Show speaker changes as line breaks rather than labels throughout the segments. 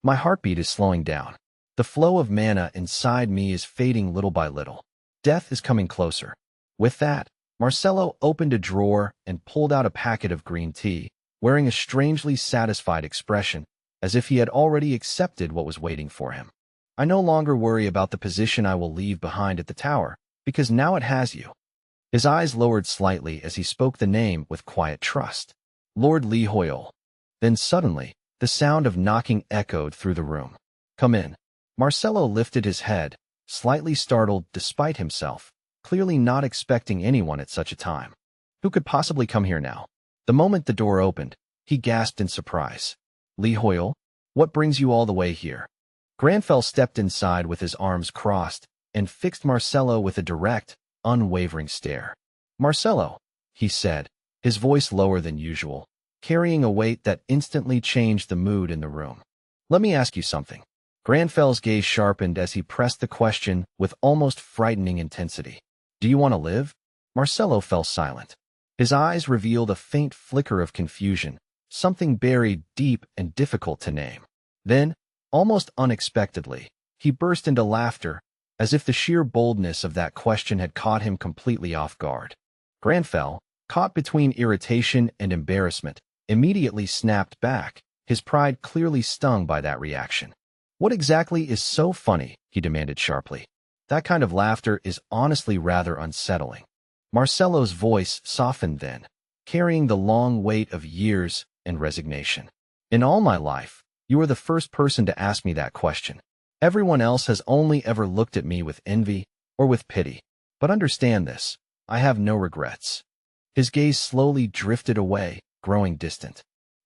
My heartbeat is slowing down. The flow of mana inside me is fading little by little. Death is coming closer. With that, Marcelo opened a drawer and pulled out a packet of green tea, wearing a strangely satisfied expression, as if he had already accepted what was waiting for him. I no longer worry about the position I will leave behind at the tower, because now it has you. His eyes lowered slightly as he spoke the name with quiet trust. Lord Li Hoyle. Then suddenly, the sound of knocking echoed through the room. Come in. Marcelo lifted his head, slightly startled despite himself, clearly not expecting anyone at such a time. Who could possibly come here now? The moment the door opened, he gasped in surprise. Li Hoyle, what brings you all the way here? Granfell stepped inside with his arms crossed and fixed Marcelo with a direct, unwavering stare. Marcelo, he said, his voice lower than usual, carrying a weight that instantly changed the mood in the room. Let me ask you something. Granfell's gaze sharpened as he pressed the question with almost frightening intensity. Do you want to live? Marcelo fell silent. His eyes revealed a faint flicker of confusion, something buried deep and difficult to name. Then, almost unexpectedly, he burst into laughter, as if the sheer boldness of that question had caught him completely off guard. Granfell, caught between irritation and embarrassment, immediately snapped back, his pride clearly stung by that reaction. What exactly is so funny? He demanded sharply. That kind of laughter is honestly rather unsettling. Marcelo's voice softened then, carrying the long weight of years and resignation. In all my life, you are the first person to ask me that question. Everyone else has only ever looked at me with envy or with pity. But understand this, I have no regrets. His gaze slowly drifted away, growing distant.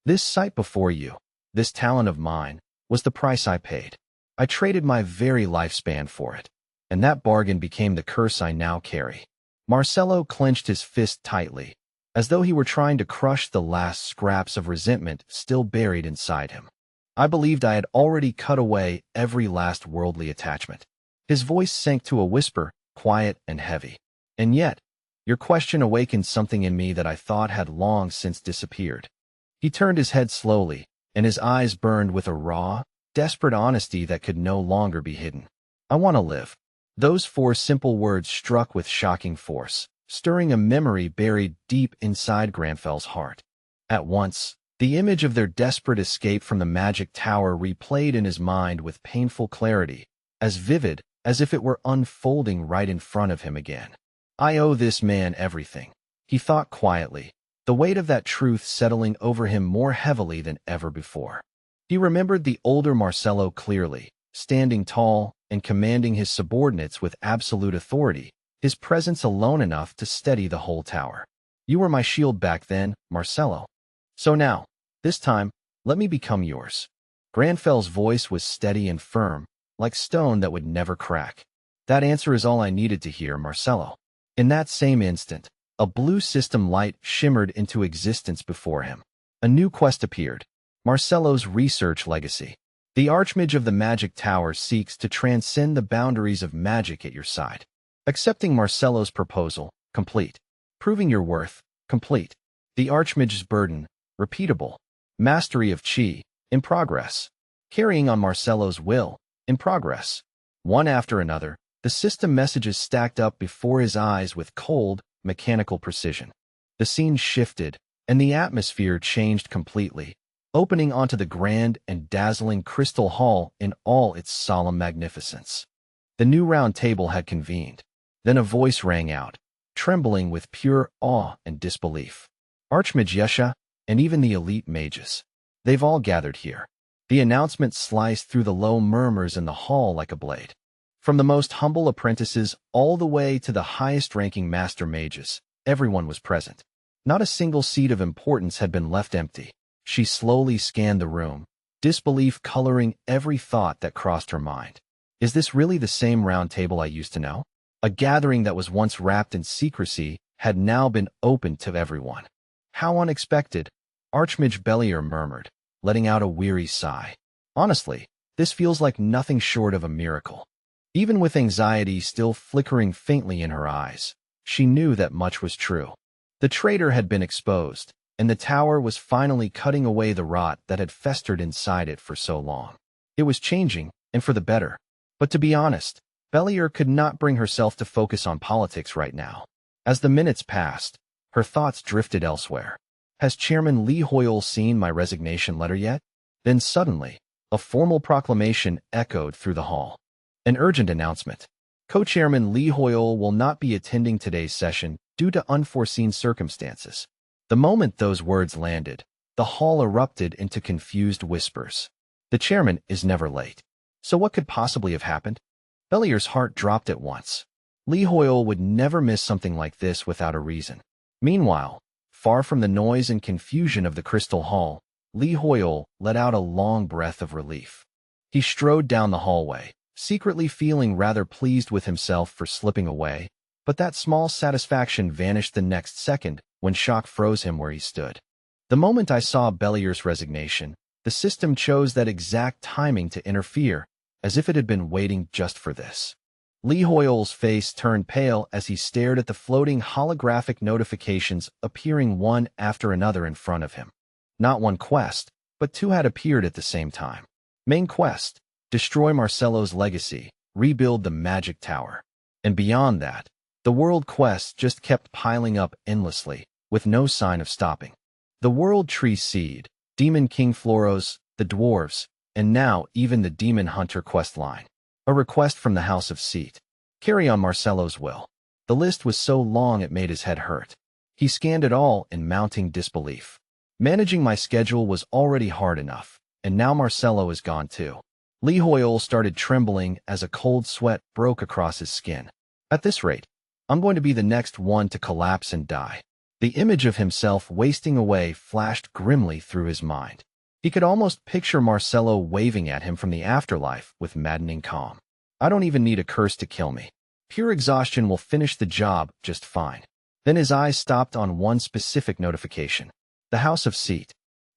This sight before you, this talent of mine, was the price I paid. I traded my very lifespan for it, and that bargain became the curse I now carry. Marcelo clenched his fist tightly, as though he were trying to crush the last scraps of resentment still buried inside him. I believed I had already cut away every last worldly attachment. His voice sank to a whisper, quiet and heavy. And yet, your question awakened something in me that I thought had long since disappeared. He turned his head slowly, and his eyes burned with a raw, desperate honesty that could no longer be hidden. I want to live. Those four simple words struck with shocking force, stirring a memory buried deep inside Granfell's heart. At once, the image of their desperate escape from the magic tower replayed in his mind with painful clarity, as vivid as if it were unfolding right in front of him again. I owe this man everything, he thought quietly, the weight of that truth settling over him more heavily than ever before. He remembered the older Marcelo clearly, standing tall and commanding his subordinates with absolute authority, his presence alone enough to steady the whole tower. You were my shield back then, Marcelo. So now, this time, let me become yours. Granfell's voice was steady and firm, like stone that would never crack. That answer is all I needed to hear, Marcelo. In that same instant, a blue system light shimmered into existence before him. A new quest appeared, Marcelo's research legacy. The Archmage of the Magic Tower seeks to transcend the boundaries of magic at your side. Accepting Marcelo's proposal, complete. Proving your worth, complete. The Archmage's burden, repeatable. Mastery of Chi, in progress. Carrying on Marcelo's will, in progress. One after another, the system messages stacked up before his eyes with cold, mechanical precision. The scene shifted, and the atmosphere changed completely, opening onto the grand and dazzling Crystal Hall in all its solemn magnificence. The new round table had convened. Then a voice rang out, trembling with pure awe and disbelief. Archmage Yesha, and even the elite mages. They've all gathered here. The announcement sliced through the low murmurs in the hall like a blade. From the most humble apprentices all the way to the highest-ranking master mages, everyone was present. Not a single seat of importance had been left empty. She slowly scanned the room, disbelief coloring every thought that crossed her mind. Is this really the same round table I used to know? A gathering that was once wrapped in secrecy had now been opened to everyone. How unexpected, Archmage Bellier murmured, letting out a weary sigh. Honestly, this feels like nothing short of a miracle. Even with anxiety still flickering faintly in her eyes, she knew that much was true. The traitor had been exposed, and the tower was finally cutting away the rot that had festered inside it for so long. It was changing, and for the better. But to be honest, Bellier could not bring herself to focus on politics right now. As the minutes passed, her thoughts drifted elsewhere. Has Chairman Lee Hoyle seen my resignation letter yet? Then suddenly, a formal proclamation echoed through the hall. An urgent announcement. Co-Chairman Lee Hoyle will not be attending today's session due to unforeseen circumstances. The moment those words landed, the hall erupted into confused whispers. The chairman is never late. So what could possibly have happened? Bellier's heart dropped at once. Lee Hoyle would never miss something like this without a reason. Meanwhile, far from the noise and confusion of the Crystal Hall, Lee Hoyle let out a long breath of relief. He strode down the hallway, secretly feeling rather pleased with himself for slipping away, but that small satisfaction vanished the next second when shock froze him where he stood. The moment I saw Bellier's resignation, the system chose that exact timing to interfere, as if it had been waiting just for this. Lee Hoyle's face turned pale as he stared at the floating holographic notifications appearing one after another in front of him. Not one quest, but two had appeared at the same time. Main quest: destroy Marcello's legacy, rebuild the magic tower. And beyond that, the world quests just kept piling up endlessly, with no sign of stopping. The World Tree Seed, Demon King Floros, the Dwarves, and now even the Demon Hunter quest line. A request from the House of Seat. Carry on Marcello's will. The list was so long it made his head hurt. He scanned it all in mounting disbelief. Managing my schedule was already hard enough, and now Marcello is gone too. Lee Hoyle started trembling as a cold sweat broke across his skin. At this rate, I'm going to be the next one to collapse and die. The image of himself wasting away flashed grimly through his mind. He could almost picture Marcello waving at him from the afterlife with maddening calm. I don't even need a curse to kill me. Pure exhaustion will finish the job just fine. Then his eyes stopped on one specific notification. The House of Seat.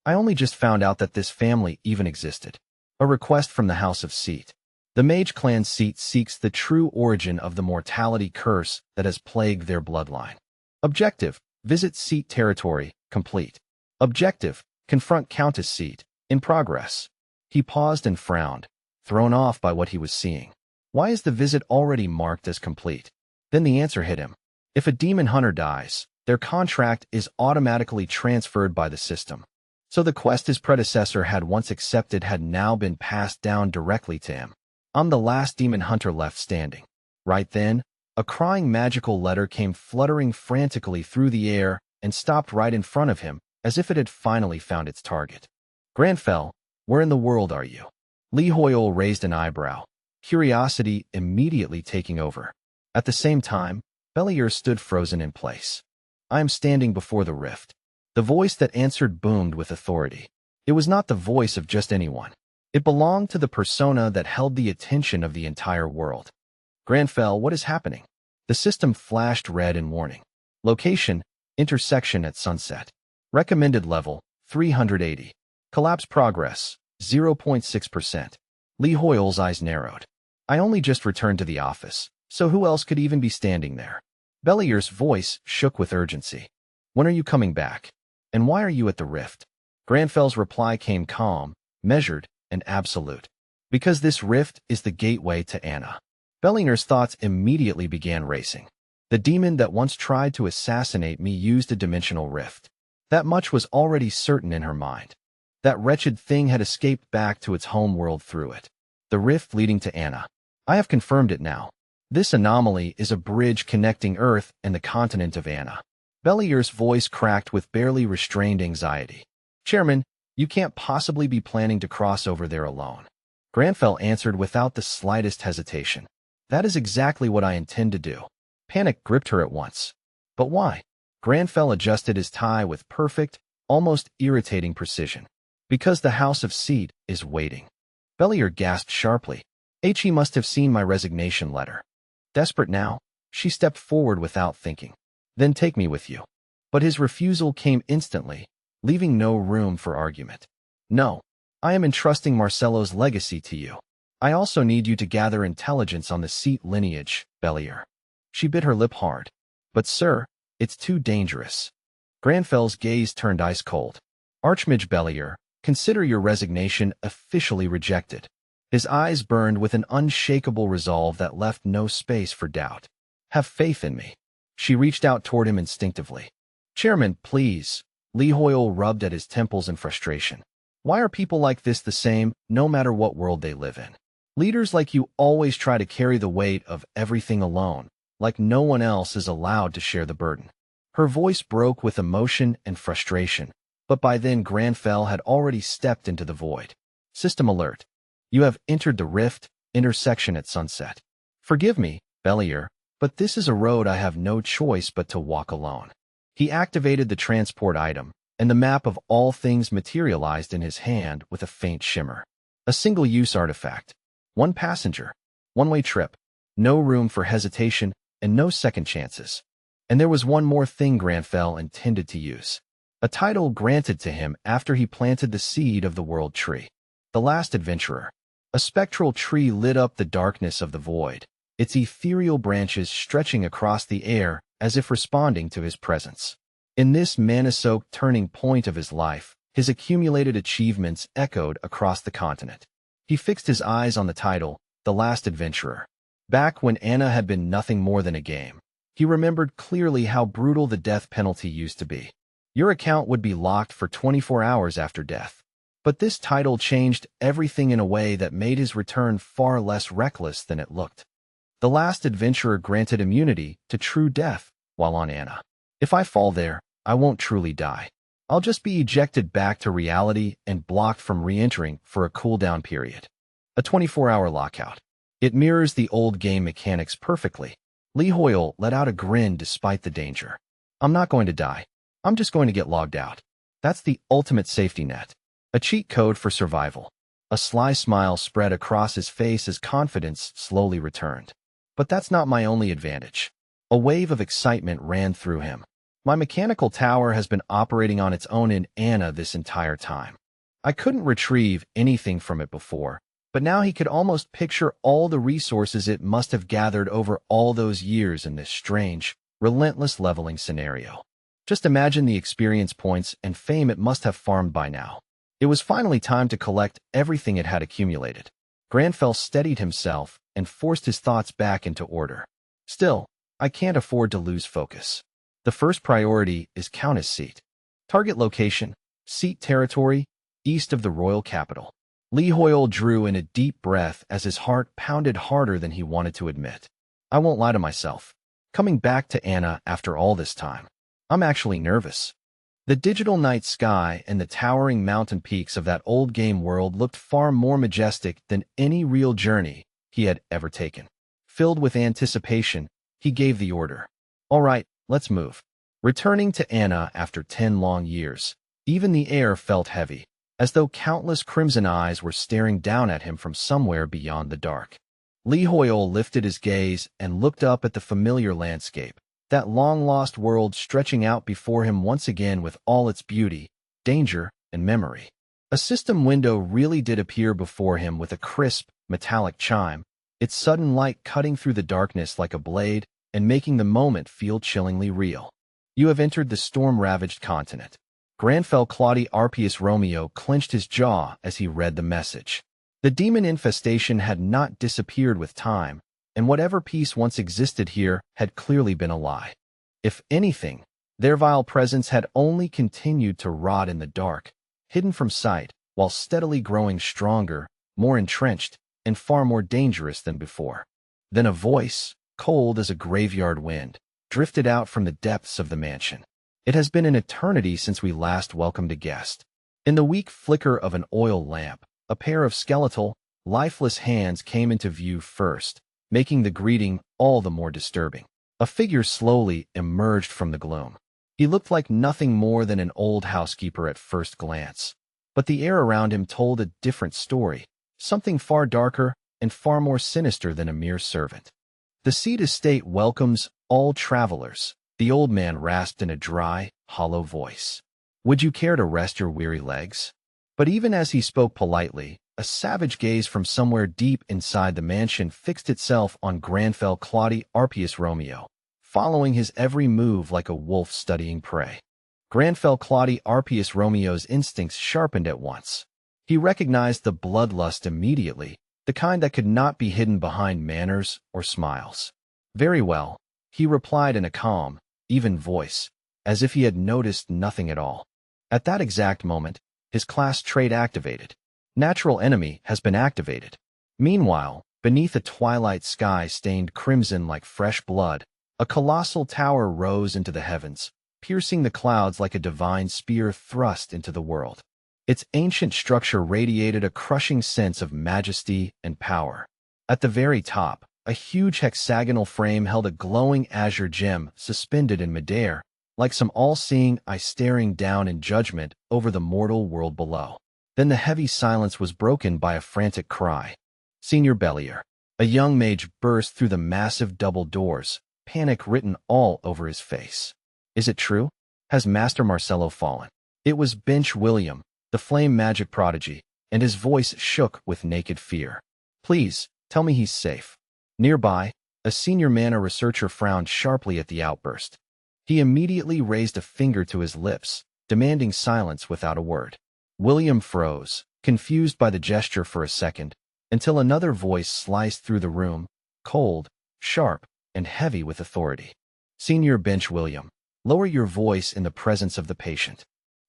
I only just found out that this family even existed. A request from the House of Seat. The Mage Clan Seat seeks the true origin of the mortality curse that has plagued their bloodline. Objective: visit Seat territory, complete. Objective: confront Countess Seat, in progress. He paused and frowned, thrown off by what he was seeing. Why is the visit already marked as complete? Then the answer hit him. If a demon hunter dies, their contract is automatically transferred by the system. So the quest his predecessor had once accepted had now been passed down directly to him. I'm the last demon hunter left standing. Right then, a crying magical letter came fluttering frantically through the air and stopped right in front of him, as if it had finally found its target. Granfell, where in the world are you? Lee Hoyle raised an eyebrow, curiosity immediately taking over. At the same time, Bellier stood frozen in place. I am standing before the rift. The voice that answered boomed with authority. It was not the voice of just anyone. It belonged to the persona that held the attention of the entire world. Granfell, what is happening? The system flashed red in warning. Location: intersection at sunset. Recommended level: 380. Collapse progress: 0.6%. Lee Hoyle's eyes narrowed. I only just returned to the office, so who else could even be standing there? Bellier's voice shook with urgency. When are you coming back? And why are you at the rift? Granfell's reply came calm, measured, and absolute. Because this rift is the gateway to Anna. Bellier's thoughts immediately began racing. The demon that once tried to assassinate me used a dimensional rift. That much was already certain in her mind. That wretched thing had escaped back to its home world through it. The rift leading to Anna. I have confirmed it now. This anomaly is a bridge connecting Earth and the continent of Anna. Bellier's voice cracked with barely restrained anxiety. Chairman, you can't possibly be planning to cross over there alone. Granfell answered without the slightest hesitation. That is exactly what I intend to do. Panic gripped her at once. But why? Granfell adjusted his tie with perfect, almost irritating precision. Because the House of Seat is waiting. Bellier gasped sharply. He must have seen my resignation letter. Desperate now, she stepped forward without thinking. Then take me with you. But his refusal came instantly, leaving no room for argument. No, I am entrusting Marcello's legacy to you. I also need you to gather intelligence on the Seat lineage, Bellier. She bit her lip hard. But sir, it's too dangerous. Granfell's gaze turned ice cold. Archmage Bellier, consider your resignation officially rejected. His eyes burned with an unshakable resolve that left no space for doubt. Have faith in me. She reached out toward him instinctively. Chairman, please. Lee Hoyle rubbed at his temples in frustration. Why are people like this the same, no matter what world they live in? Leaders like you always try to carry the weight of everything alone, like no one else is allowed to share the burden. Her voice broke with emotion and frustration, but by then Granfell had already stepped into the void. System alert. You have entered the rift, intersection at sunset. Forgive me, Bellier, but this is a road I have no choice but to walk alone. He activated the transport item, and the map of all things materialized in his hand with a faint shimmer. A single-use artifact. One passenger. One-way trip. No room for hesitation, and no second chances. And there was one more thing Granfell intended to use. A title granted to him after he planted the seed of the World Tree. The Last Adventurer. A spectral tree lit up the darkness of the void, its ethereal branches stretching across the air as if responding to his presence. In this mana-soaked turning point of his life, his accumulated achievements echoed across the continent. He fixed his eyes on the title, The Last Adventurer. Back when Anna had been nothing more than a game, he remembered clearly how brutal the death penalty used to be. Your account would be locked for 24 hours after death. But this title changed everything in a way that made his return far less reckless than it looked. The Last Adventurer granted immunity to true death while on Anna. If I fall there, I won't truly die. I'll just be ejected back to reality and blocked from re-entering for a cooldown period. A 24-hour lockout. It mirrors the old game mechanics perfectly. Lee Hoyle let out a grin despite the danger. I'm not going to die. I'm just going to get logged out. That's the ultimate safety net. A cheat code for survival. A sly smile spread across his face as confidence slowly returned. But that's not my only advantage. A wave of excitement ran through him. My mechanical tower has been operating on its own in Anna this entire time. I couldn't retrieve anything from it before, but now he could almost picture all the resources it must have gathered over all those years in this strange, relentless leveling scenario. Just imagine the experience points and fame it must have farmed by now. It was finally time to collect everything it had accumulated. Granfell steadied himself and forced his thoughts back into order. Still, I can't afford to lose focus. The first priority is Countess Seat. Target location, Seat territory, east of the royal capital. Lee Hoyle drew in a deep breath as his heart pounded harder than he wanted to admit. I won't lie to myself. Coming back to Anna after all this time, I'm actually nervous. The digital night sky and the towering mountain peaks of that old game world looked far more majestic than any real journey he had ever taken. Filled with anticipation, he gave the order. All right, let's move. Returning to Anna after 10 long years, even the air felt heavy, as though countless crimson eyes were staring down at him from somewhere beyond the dark. Lee Hoyle lifted his gaze and looked up at the familiar landscape, that long-lost world stretching out before him once again with all its beauty, danger, and memory. A system window really did appear before him with a crisp, metallic chime, its sudden light cutting through the darkness like a blade and making the moment feel chillingly real. You have entered the storm-ravaged continent. Granfell Claude Arpius Romeo clenched his jaw as he read the message. The demon infestation had not disappeared with time, and whatever peace once existed here had clearly been a lie. If anything, their vile presence had only continued to rot in the dark, hidden from sight, while steadily growing stronger, more entrenched, and far more dangerous than before. Then a voice, cold as a graveyard wind, drifted out from the depths of the mansion. It has been an eternity since we last welcomed a guest. In the weak flicker of an oil lamp, a pair of skeletal, lifeless hands came into view first, making the greeting all the more disturbing. A figure slowly emerged from the gloom. He looked like nothing more than an old housekeeper at first glance, but the air around him told a different story, something far darker and far more sinister than a mere servant. The Seed Estate welcomes all travelers, the old man rasped in a dry, hollow voice. Would you care to rest your weary legs? But even as he spoke politely, a savage gaze from somewhere deep inside the mansion fixed itself on Granfell Claude Arpius Romeo, following his every move like a wolf studying prey. Granfell Claude Arpius Romeo's instincts sharpened at once. He recognized the bloodlust immediately, the the kind that could not be hidden behind manners or smiles. Very well, he replied in a calm, even voice, as if he had noticed nothing at all. At that exact moment, his class trait activated. Natural enemy has been activated. Meanwhile, beneath a twilight sky stained crimson like fresh blood, a colossal tower rose into the heavens, piercing the clouds like a divine spear thrust into the world. Its ancient structure radiated a crushing sense of majesty and power. At the very top, a huge hexagonal frame held a glowing azure gem suspended in midair, like some all-seeing eye staring down in judgment over the mortal world below. Then the heavy silence was broken by a frantic cry. Senior Bellier. A young mage burst through the massive double doors, panic written all over his face. Is it true? Has Master Marcello fallen? It was Bench William, the flame magic prodigy, and his voice shook with naked fear. Please, tell me he's safe. Nearby, a senior mana researcher frowned sharply at the outburst. He immediately raised a finger to his lips, demanding silence without a word. William froze, confused by the gesture for a second, until another voice sliced through the room, cold, sharp, and heavy with authority. Senior Bench William, lower your voice in the presence of the patient.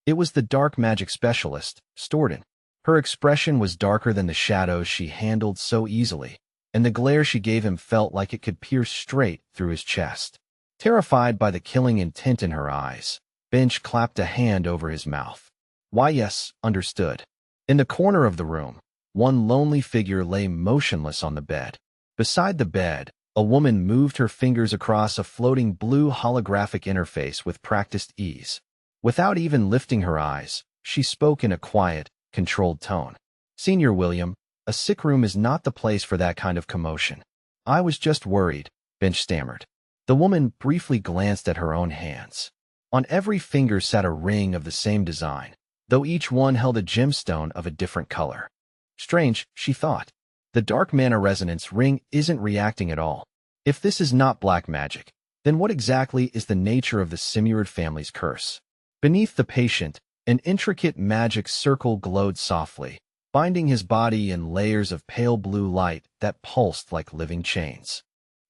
It was the dark magic specialist, Storden. Her expression was darker than the shadows she handled so easily, and the glare she gave him felt like it could pierce straight through his chest. Terrified by the killing intent in her eyes, Bench clapped a hand over his mouth. Why, yes, understood. In the corner of the room, one lonely figure lay motionless on the bed. Beside the bed, a woman moved her fingers across a floating blue holographic interface with practiced ease. Without even lifting her eyes, she spoke in a quiet, controlled tone. Senior William, a sick room is not the place for that kind of commotion. I was just worried, Bench stammered. The woman briefly glanced at her own hands. On every finger sat a ring of the same design, though each one held a gemstone of a different color. Strange, she thought. The dark mana resonance ring isn't reacting at all. If this is not black magic, then what exactly is the nature of the Simurid family's curse? Beneath the patient, an intricate magic circle glowed softly, binding his body in layers of pale blue light that pulsed like living chains.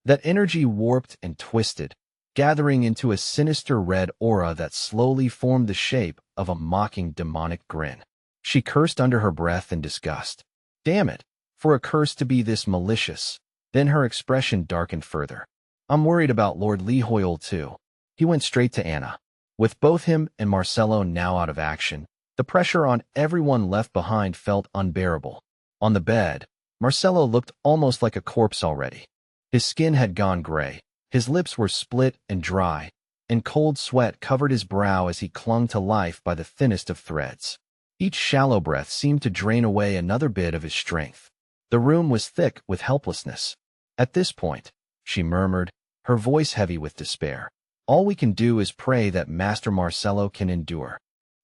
That energy warped and twisted, gathering into a sinister red aura that slowly formed the shape of a mocking demonic grin. She cursed under her breath in disgust. Damn it, for a curse to be this malicious. Then her expression darkened further. I'm worried about Lord Lehoyle too. He went straight to Anna. With both him and Marcello now out of action, the pressure on everyone left behind felt unbearable. On the bed, Marcello looked almost like a corpse already. His skin had gone gray, his lips were split and dry, and cold sweat covered his brow as he clung to life by the thinnest of threads. Each shallow breath seemed to drain away another bit of his strength. The room was thick with helplessness. At this point, she murmured, her voice heavy with despair, all we can do is pray that Master Marcello can endure.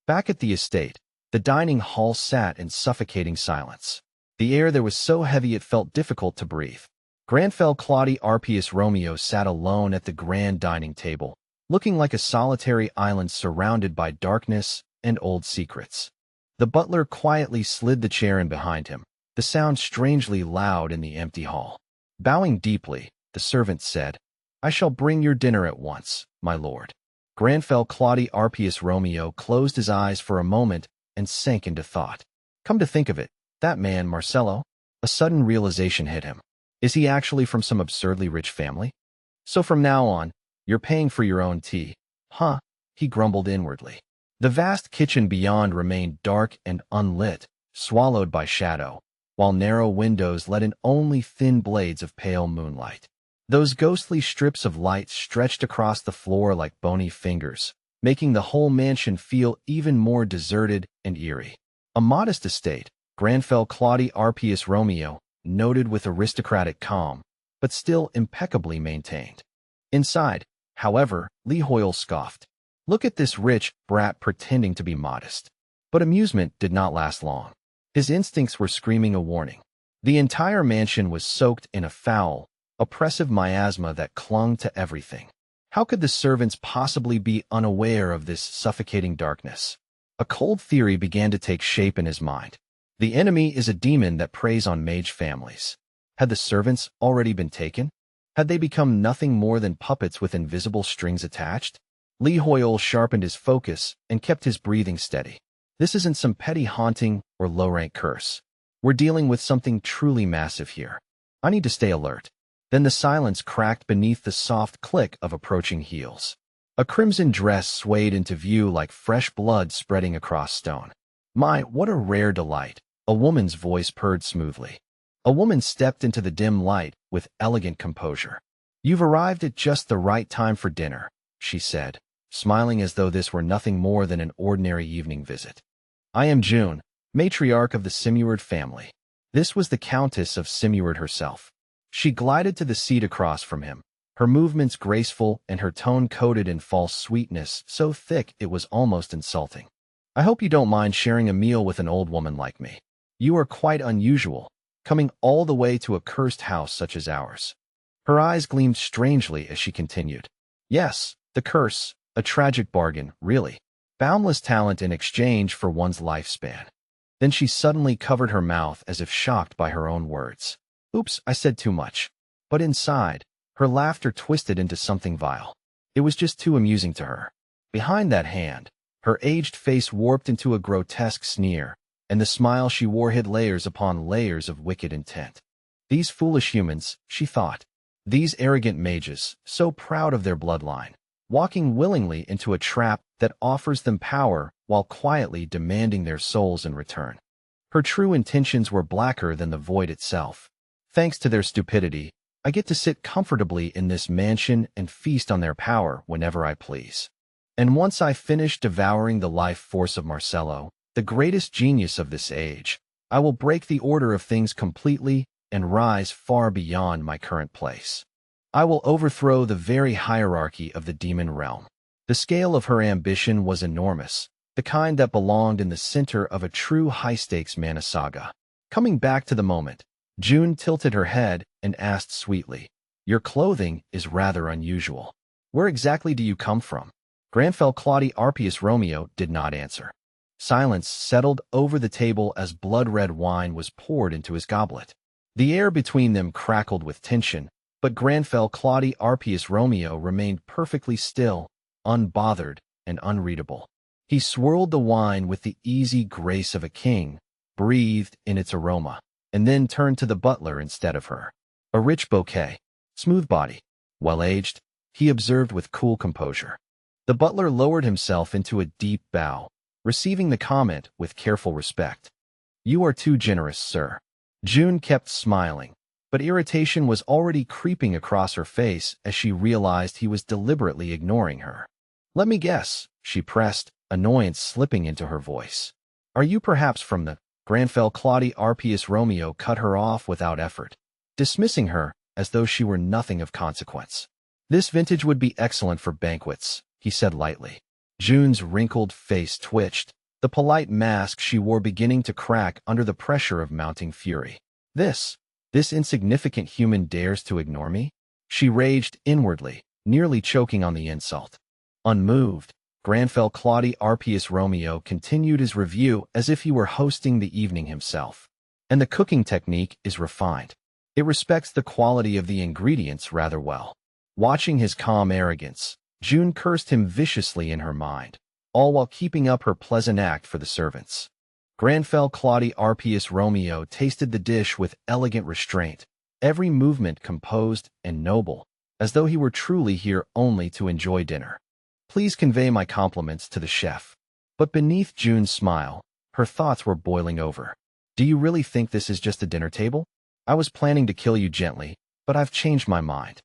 Back at the estate, the dining hall sat in suffocating silence. The air there was so heavy it felt difficult to breathe. Granfell Claude Arpius Romeo sat alone at the grand dining table, looking like a solitary island surrounded by darkness and old secrets. The butler quietly slid the chair in behind him, the sound strangely loud in the empty hall. Bowing deeply, the servant said, I shall bring your dinner at once, my lord. Granfell Claude Arpius Romeo closed his eyes for a moment and sank into thought. Come to think of it, that man, Marcello, a sudden realization hit him. Is he actually from some absurdly rich family? So from now on, you're paying for your own tea. Huh, he grumbled inwardly. The vast kitchen beyond remained dark and unlit, swallowed by shadow, while narrow windows let in only thin blades of pale moonlight. Those ghostly strips of light stretched across the floor like bony fingers, making the whole mansion feel even more deserted and eerie. A modest estate, Granfell Claude Arpius Romeo, noted with aristocratic calm, but still impeccably maintained. Inside, however, Lehoyle scoffed. Look at this rich brat pretending to be modest. But amusement did not last long. His instincts were screaming a warning. The entire mansion was soaked in a foul, oppressive miasma that clung to everything. How could the servants possibly be unaware of this suffocating darkness? A cold theory began to take shape in his mind. The enemy is a demon that preys on mage families. Had the servants already been taken? Had they become nothing more than puppets with invisible strings attached? Lee Hoyle sharpened his focus and kept his breathing steady. This isn't some petty haunting or low-rank curse. We're dealing with something truly massive here. I need to stay alert. Then the silence cracked beneath the soft click of approaching heels. A crimson dress swayed into view like fresh blood spreading across stone. My, what a rare delight! A woman's voice purred smoothly. A woman stepped into the dim light with elegant composure. You've arrived at just the right time for dinner, she said, smiling as though this were nothing more than an ordinary evening visit. I am June, matriarch of the Simuard family. This was the Countess of Simuard herself. She glided to the seat across from him, her movements graceful and her tone coated in false sweetness so thick it was almost insulting. I hope you don't mind sharing a meal with an old woman like me. You are quite unusual, coming all the way to a cursed house such as ours. Her eyes gleamed strangely as she continued. Yes, the curse, a tragic bargain, really. Boundless talent in exchange for one's lifespan. Then she suddenly covered her mouth as if shocked by her own words. Oops, I said too much. But inside, her laughter twisted into something vile. It was just too amusing to her. Behind that hand, her aged face warped into a grotesque sneer, and the smile she wore hid layers upon layers of wicked intent. These foolish humans, she thought. These arrogant mages, so proud of their bloodline, walking willingly into a trap that offers them power while quietly demanding their souls in return. Her true intentions were blacker than the void itself. Thanks to their stupidity, I get to sit comfortably in this mansion and feast on their power whenever I please. And once I finish devouring the life force of Marcelo, the greatest genius of this age, I will break the order of things completely and rise far beyond my current place. I will overthrow the very hierarchy of the demon realm. The scale of her ambition was enormous, the kind that belonged in the center of a true high-stakes mana saga. Coming back to the moment, June tilted her head and asked sweetly, Your clothing is rather unusual. Where exactly do you come from? Granfell Claudia Arpius Romeo did not answer. Silence settled over the table as blood-red wine was poured into his goblet. The air between them crackled with tension, but Granfell Claudia Arpius Romeo remained perfectly still, unbothered, and unreadable. He swirled the wine with the easy grace of a king, breathed in its aroma, and then turned to the butler instead of her. A rich bouquet, smooth body, well-aged, he observed with cool composure. The butler lowered himself into a deep bow, receiving the comment with careful respect. You are too generous, sir. June kept smiling, but irritation was already creeping across her face as she realized he was deliberately ignoring her. Let me guess, she pressed, annoyance slipping into her voice. Are you perhaps from the Granfell Claudia Arpius Romeo cut her off without effort, dismissing her as though she were nothing of consequence. This vintage would be excellent for banquets, he said lightly. June's wrinkled face twitched, the polite mask she wore beginning to crack under the pressure of mounting fury. This insignificant human dares to ignore me? She raged inwardly, nearly choking on the insult. Unmoved, Granfell Claudia Arpius Romeo continued his review as if he were hosting the evening himself. And the cooking technique is refined. It respects the quality of the ingredients rather well. Watching his calm arrogance, June cursed him viciously in her mind, all while keeping up her pleasant act for the servants. Granfell Claudia Arpius Romeo tasted the dish with elegant restraint, every movement composed and noble, as though he were truly here only to enjoy dinner. Please convey my compliments to the chef. But beneath June's smile, her thoughts were boiling over. Do you really think this is just a dinner table? I was planning to kill you gently, but I've changed my mind.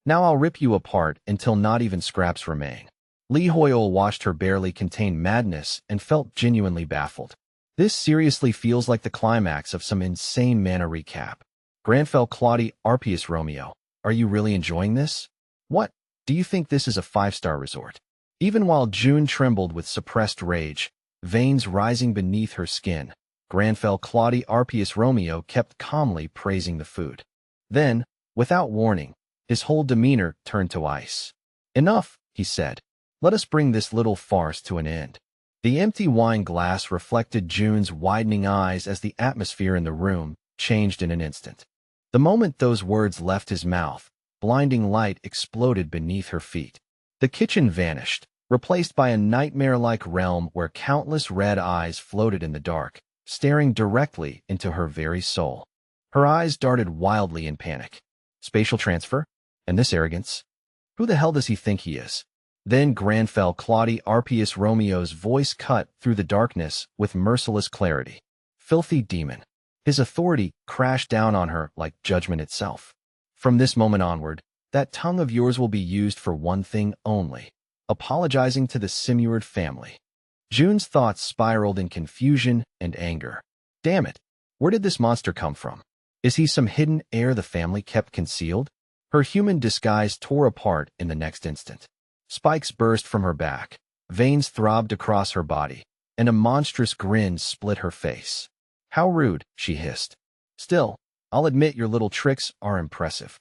Now I'll rip you apart until not even scraps remain. Lee Hoyle watched her barely contain madness and felt genuinely baffled. This seriously feels like the climax of some insane mana recap. Granfell Claudia Arpius Romeo, are you really enjoying this? What? Do you think this is a 5-star resort? Even while June trembled with suppressed rage, veins rising beneath her skin, Granfell Claudia Arpius Romeo kept calmly praising the food. Then, without warning, his whole demeanor turned to ice. Enough, he said. Let us bring this little farce to an end. The empty wine glass reflected June's widening eyes as the atmosphere in the room changed in an instant. The moment those words left his mouth, blinding light exploded beneath her feet. The kitchen vanished, replaced by a nightmare-like realm where countless red eyes floated in the dark, staring directly into her very soul. Her eyes darted wildly in panic. Spatial transfer? And this arrogance? Who the hell does he think he is? Then Granfell Claudie Arpius Romeo's voice cut through the darkness with merciless clarity. Filthy demon. His authority crashed down on her like judgment itself. From this moment onward, that tongue of yours will be used for one thing only: apologizing to the Simuard family. June's thoughts spiraled in confusion and anger. Damn it, where did this monster come from? Is he some hidden heir the family kept concealed? Her human disguise tore apart in the next instant. Spikes burst from her back, veins throbbed across her body, and a monstrous grin split her face. How rude, she hissed. Still, I'll admit your little tricks are impressive.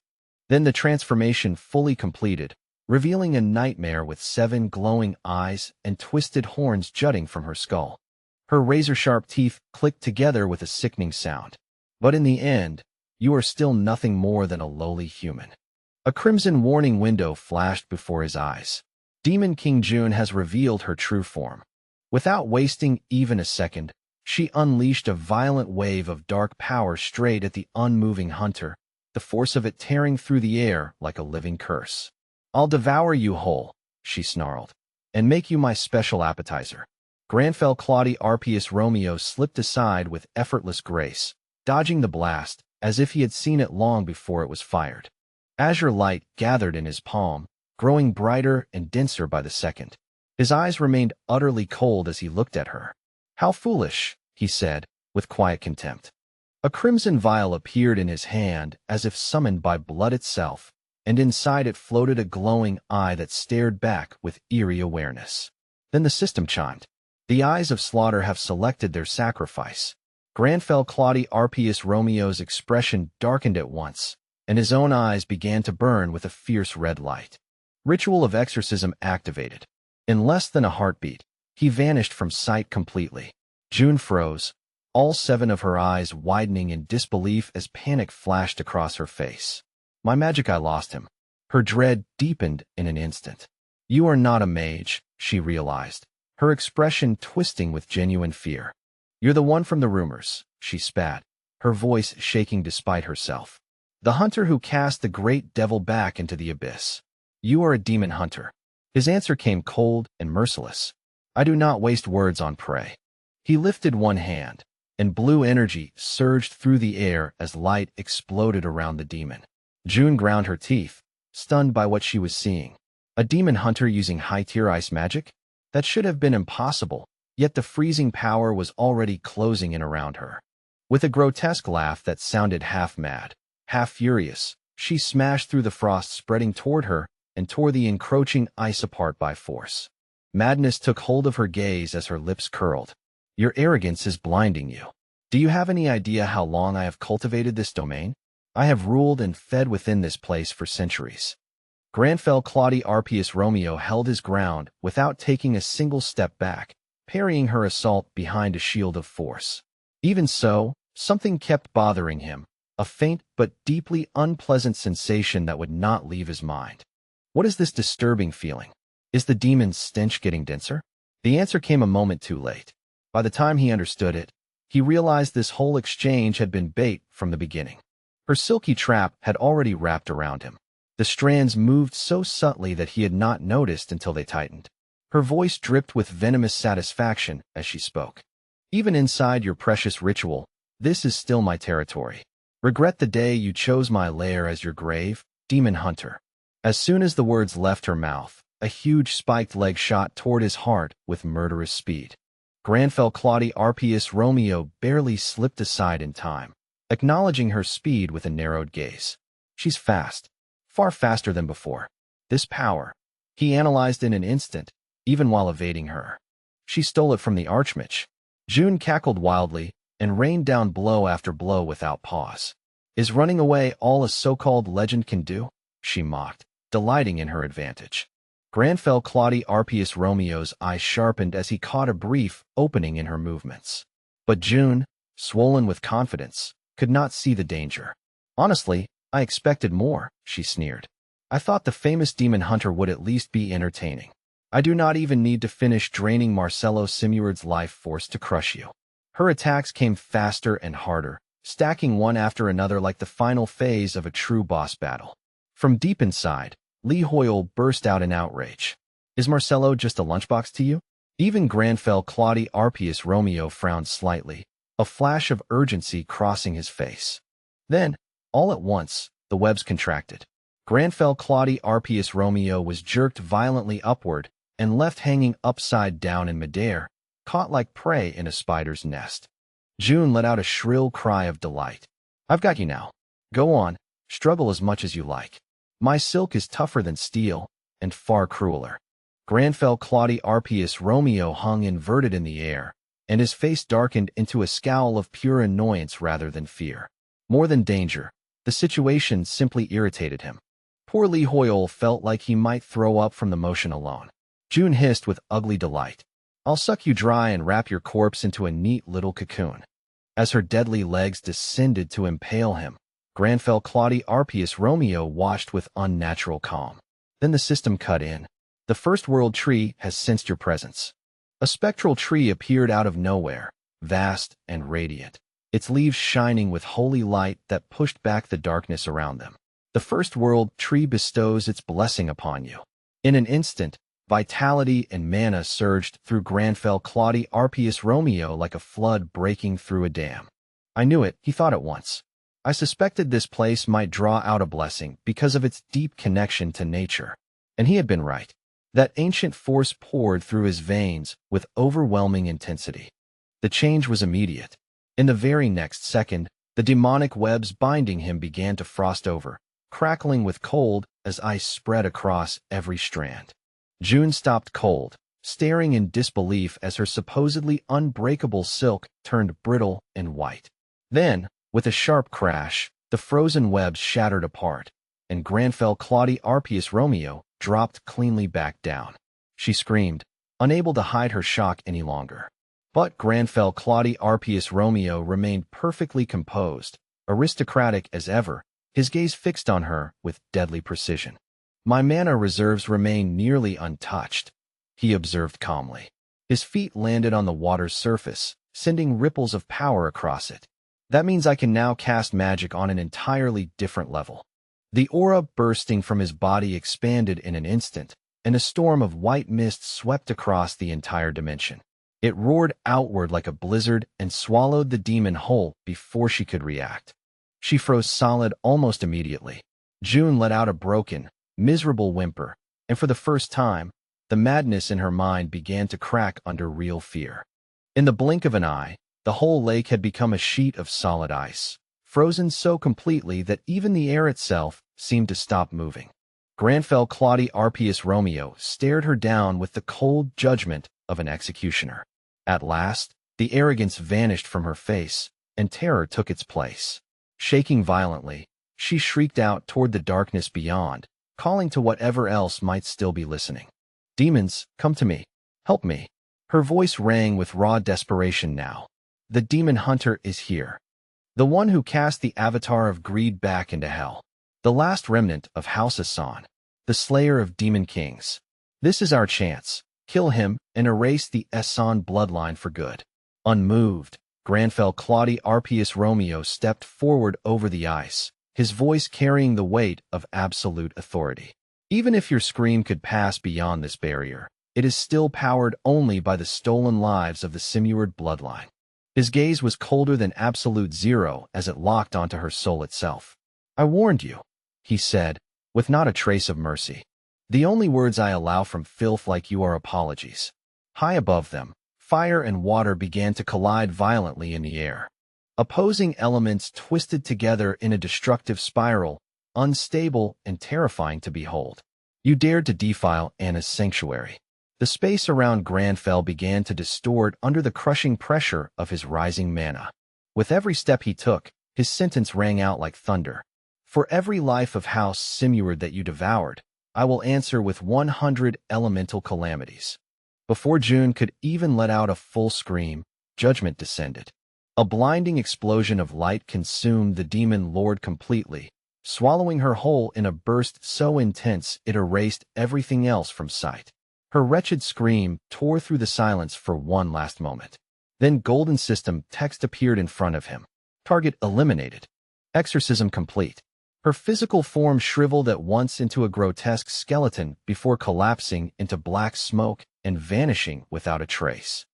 Then the transformation fully completed, revealing a nightmare with 7 glowing eyes and twisted horns jutting from her skull. Her razor-sharp teeth clicked together with a sickening sound. But in the end, you are still nothing more than a lowly human. A crimson warning window flashed before his eyes. Demon King June has revealed her true form. Without wasting even a second, she unleashed a violent wave of dark power straight at the unmoving hunter, the force of it tearing through the air like a living curse. I'll devour you whole, she snarled, and make you my special appetizer. Granfell Claudie Arpius Romeo slipped aside with effortless grace, dodging the blast as if he had seen it long before it was fired. Azure light gathered in his palm, growing brighter and denser by the second. His eyes remained utterly cold as he looked at her. How foolish, he said, with quiet contempt. A crimson vial appeared in his hand as if summoned by blood itself, and inside it floated a glowing eye that stared back with eerie awareness. Then the system chimed. The eyes of slaughter have selected their sacrifice. Granfell Claudie Arpius Romeo's expression darkened at once, and his own eyes began to burn with a fierce red light. Ritual of exorcism activated. In less than a heartbeat, he vanished from sight completely. June froze, all 7 of her eyes widening in disbelief as panic flashed across her face. My magic, I lost him. Her dread deepened in an instant. You are not a mage, she realized, her expression twisting with genuine fear. You're the one from the rumors, she spat, her voice shaking despite herself. The hunter who cast the great devil back into the abyss. You are a demon hunter. His answer came cold and merciless. I do not waste words on prey. He lifted one hand, and blue energy surged through the air as light exploded around the demon. June ground her teeth, stunned by what she was seeing. A demon hunter using high-tier ice magic? That should have been impossible, yet the freezing power was already closing in around her. With a grotesque laugh that sounded half mad, half furious, she smashed through the frost spreading toward her and tore the encroaching ice apart by force. Madness took hold of her gaze as her lips curled. Your arrogance is blinding you. Do you have any idea how long I have cultivated this domain? I have ruled and fed within this place for centuries. Granfell Claudie Arpius Romeo held his ground without taking a single step back, parrying her assault behind a shield of force. Even so, something kept bothering him, a faint but deeply unpleasant sensation that would not leave his mind. What is this disturbing feeling? Is the demon's stench getting denser? The answer came a moment too late. By the time he understood it, he realized this whole exchange had been bait from the beginning. Her silky trap had already wrapped around him. The strands moved so subtly that he had not noticed until they tightened. Her voice dripped with venomous satisfaction as she spoke. Even inside your precious ritual, this is still my territory. Regret the day you chose my lair as your grave, demon hunter. As soon as the words left her mouth, a huge spiked leg shot toward his heart with murderous speed. Granfell Claudie Arpius Romeo barely slipped aside in time, acknowledging her speed with a narrowed gaze. She's fast, far faster than before. This power, he analyzed in an instant, even while evading her. She stole it from the Archmage. June cackled wildly and rained down blow after blow without pause. Is running away all a so-called legend can do? She mocked, delighting in her advantage. Granfell Claudie Arpius Romeo's eyes sharpened as he caught a brief opening in her movements. But June, swollen with confidence, could not see the danger. Honestly, I expected more, she sneered. I thought the famous demon hunter would at least be entertaining. I do not even need to finish draining Marcelo Simuard's life force to crush you. Her attacks came faster and harder, stacking one after another like the final phase of a true boss battle. From deep inside, Li Hoyle burst out in outrage. Is Marcelo just a lunchbox to you? Even Granfell Claudie Arpius Romeo frowned slightly, a flash of urgency crossing his face. Then, all at once, the webs contracted. Granfell Claudie Arpius Romeo was jerked violently upward and left hanging upside down in midair, caught like prey in a spider's nest. June let out a shrill cry of delight. I've got you now. Go on, struggle as much as you like. My silk is tougher than steel, and far crueler. Granfell Claudie Arpius Romeo hung inverted in the air, and his face darkened into a scowl of pure annoyance rather than fear. More than danger, the situation simply irritated him. Poor Li Hoyle felt like he might throw up from the motion alone. June hissed with ugly delight. I'll suck you dry and wrap your corpse into a neat little cocoon. As her deadly legs descended to impale him, Granfell Claudie Arpius Romeo watched with unnatural calm. Then the system cut in. The first world tree has sensed your presence. A spectral tree appeared out of nowhere, vast and radiant, its leaves shining with holy light that pushed back the darkness around them. The first world tree bestows its blessing upon you. In an instant, vitality and mana surged through Granfell Claudie Arpius Romeo like a flood breaking through a dam. I knew it, he thought at once. I suspected this place might draw out a blessing because of its deep connection to nature. And he had been right. That ancient force poured through his veins with overwhelming intensity. The change was immediate. In the very next second, the demonic webs binding him began to frost over, crackling with cold as ice spread across every strand. June stopped cold, staring in disbelief as her supposedly unbreakable silk turned brittle and white. Then, with a sharp crash, the frozen webs shattered apart, and Granfell Claudie Arpius Romeo dropped cleanly back down. She screamed, unable to hide her shock any longer. But Granfell Claudie Arpius Romeo remained perfectly composed, aristocratic as ever, his gaze fixed on her with deadly precision. My mana reserves remain nearly untouched, he observed calmly. His feet landed on the water's surface, sending ripples of power across it. That means I can now cast magic on an entirely different level. The aura bursting from his body expanded in an instant, and a storm of white mist swept across the entire dimension. It roared outward like a blizzard and swallowed the demon whole before she could react. She froze solid almost immediately. June let out a broken, miserable whimper, and for the first time, the madness in her mind began to crack under real fear. In the blink of an eye, the whole lake had become a sheet of solid ice, frozen so completely that even the air itself seemed to stop moving. Granfell Claudie Arpius Romeo stared her down with the cold judgment of an executioner. At last, the arrogance vanished from her face, and terror took its place. Shaking violently, she shrieked out toward the darkness beyond, calling to whatever else might still be listening. Demons, come to me. Help me. Her voice rang with raw desperation now. The demon hunter is here. The one who cast the avatar of greed back into hell. The last remnant of House Asan. The slayer of demon kings. This is our chance. Kill him and erase the Asan bloodline for good. Unmoved, Granfell Claudie Arpius Romeo stepped forward over the ice, his voice carrying the weight of absolute authority. Even if your scream could pass beyond this barrier, it is still powered only by the stolen lives of the Simuard bloodline. His gaze was colder than absolute zero as it locked onto her soul itself. I warned you, he said, with not a trace of mercy. The only words I allow from filth like you are apologies. High above them, fire and water began to collide violently in the air. Opposing elements twisted together in a destructive spiral, unstable and terrifying to behold. You dared to defile Anna's sanctuary. The space around Granfell began to distort under the crushing pressure of his rising mana. With every step he took, his sentence rang out like thunder. For every life of House Simuard that you devoured, I will answer with 100 elemental calamities. Before June could even let out a full scream, judgment descended. A blinding explosion of light consumed the demon lord completely, swallowing her whole in a burst so intense it erased everything else from sight. Her wretched scream tore through the silence for one last moment. Then Golden System text appeared in front of him. Target eliminated. Exorcism complete. Her physical form shriveled at once into a grotesque skeleton before collapsing into black smoke and vanishing without a trace.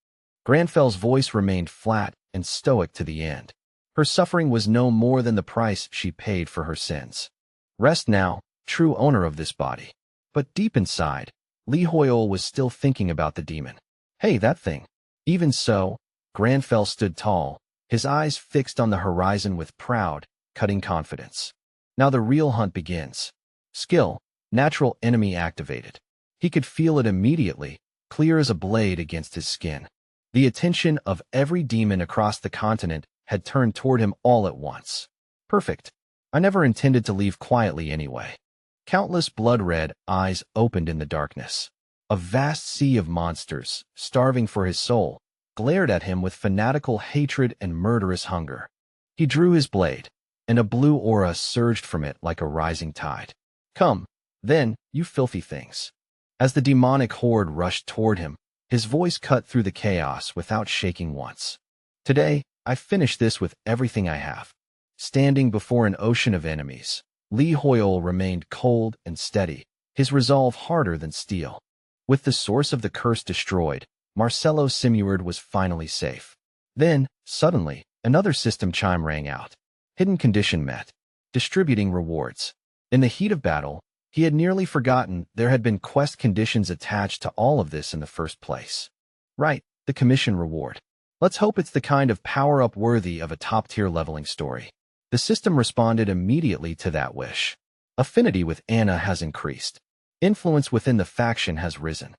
Granfel's voice remained flat and stoic to the end. Her suffering was no more than the price she paid for her sins. Rest now, true owner of this body. But deep inside, Li Hoyol was still thinking about the demon. Hey, that thing. Even so, Granfell stood tall, his eyes fixed on the horizon with proud, cutting confidence. Now the real hunt begins. Skill, natural enemy activated. He could feel it immediately, clear as a blade against his skin. The attention of every demon across the continent had turned toward him all at once. Perfect. I never intended to leave quietly anyway. Countless blood-red eyes opened in the darkness. A vast sea of monsters, starving for his soul, glared at him with fanatical hatred and murderous hunger. He drew his blade, and a blue aura surged from it like a rising tide. Come, then, you filthy things. As the demonic horde rushed toward him, his voice cut through the chaos without shaking once. Today, I finish this with everything I have. Standing before an ocean of enemies, Li Hoyol remained cold and steady, his resolve harder than steel. With the source of the curse destroyed, Marcelo Simuard was finally safe. Then, suddenly, another system chime rang out. Hidden condition met. Distributing rewards. In the heat of battle, he had nearly forgotten there had been quest conditions attached to all of this in the first place. Right, the commission reward. Let's hope it's the kind of power-up worthy of a top-tier leveling story. The system responded immediately to that wish. Affinity with Anna has increased. Influence within the faction has risen.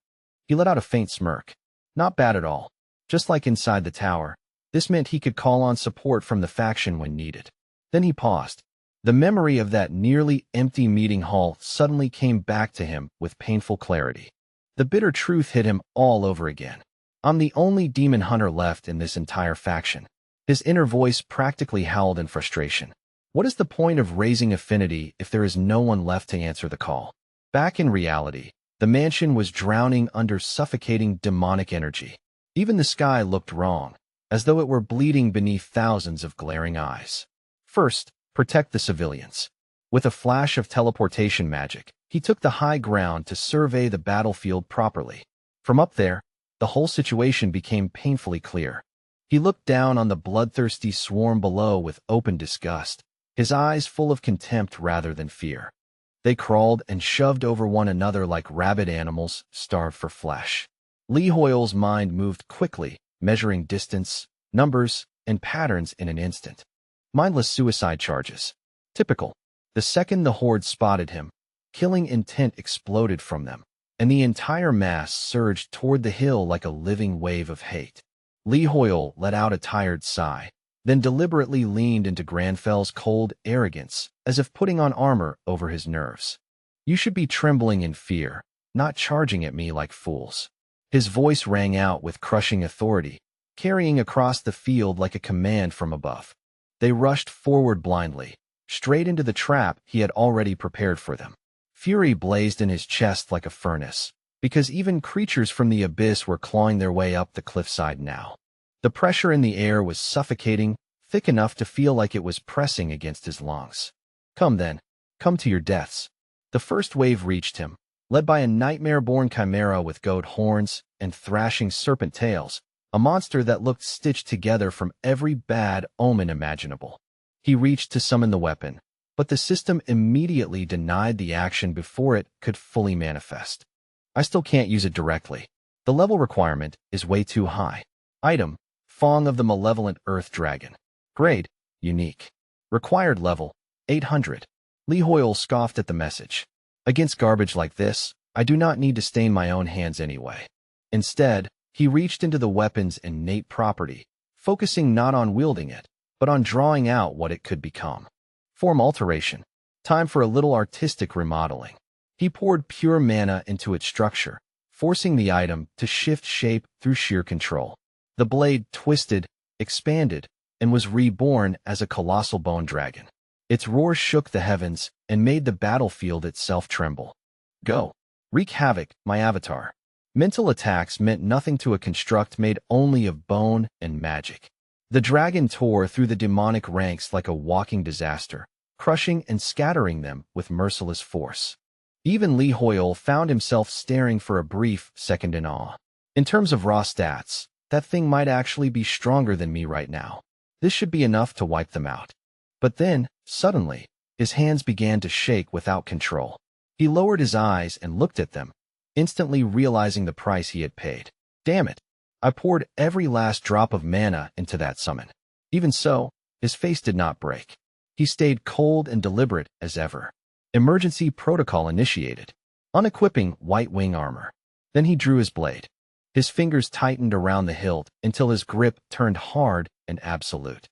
He let out a faint smirk. Not bad at all. Just like inside the tower, this meant he could call on support from the faction when needed. Then he paused. The memory of that nearly empty meeting hall suddenly came back to him with painful clarity. The bitter truth hit him all over again. I'm the only demon hunter left in this entire faction. His inner voice practically howled in frustration. What is the point of raising affinity if there is no one left to answer the call? Back in reality, the mansion was drowning under suffocating demonic energy. Even the sky looked wrong, as though it were bleeding beneath thousands of glaring eyes. First, protect the civilians. With a flash of teleportation magic, he took the high ground to survey the battlefield properly. From up there, the whole situation became painfully clear. He looked down on the bloodthirsty swarm below with open disgust, his eyes full of contempt rather than fear. They crawled and shoved over one another like rabid animals starved for flesh. Li Hoyol's mind moved quickly, measuring distance, numbers, and patterns in an instant. Mindless suicide charges. Typical. The second the horde spotted him, killing intent exploded from them, and the entire mass surged toward the hill like a living wave of hate. Li Hoyol let out a tired sigh, then deliberately leaned into Granfell's cold arrogance, as if putting on armor over his nerves. You should be trembling in fear, not charging at me like fools. His voice rang out with crushing authority, carrying across the field like a command from above. They rushed forward blindly, straight into the trap he had already prepared for them. Fury blazed in his chest like a furnace, because even creatures from the abyss were clawing their way up the cliffside now. The pressure in the air was suffocating, thick enough to feel like it was pressing against his lungs. Come then, come to your deaths. The first wave reached him, led by a nightmare-born chimera with goat horns and thrashing serpent tails, a monster that looked stitched together from every bad omen imaginable. He reached to summon the weapon, but the system immediately denied the action before it could fully manifest. I still can't use it directly. The level requirement is way too high. Item, Fong of the Malevolent Earth Dragon. Grade, Unique. Required level, 800. Li Hoyol scoffed at the message. Against garbage like this, I do not need to stain my own hands anyway. Instead, he reached into the weapon's innate property, focusing not on wielding it, but on drawing out what it could become. Form alteration. Time for a little artistic remodeling. He poured pure mana into its structure, forcing the item to shift shape through sheer control. The blade twisted, expanded, and was reborn as a colossal bone dragon. Its roar shook the heavens and made the battlefield itself tremble. Go. Wreak havoc, my avatar. Mental attacks meant nothing to a construct made only of bone and magic. The dragon tore through the demonic ranks like a walking disaster, crushing and scattering them with merciless force. Even Lee Hoyle found himself staring for a brief second in awe. In terms of raw stats, that thing might actually be stronger than me right now. This should be enough to wipe them out. But then, suddenly, his hands began to shake without control. He lowered his eyes and looked at them, instantly realizing the price he had paid. Damn it! I poured every last drop of mana into that summon. Even so, his face did not break. He stayed cold and deliberate as ever. Emergency protocol initiated. Unequipping white wing armor. Then he drew his blade. His fingers tightened around the hilt until his grip turned hard and absolute.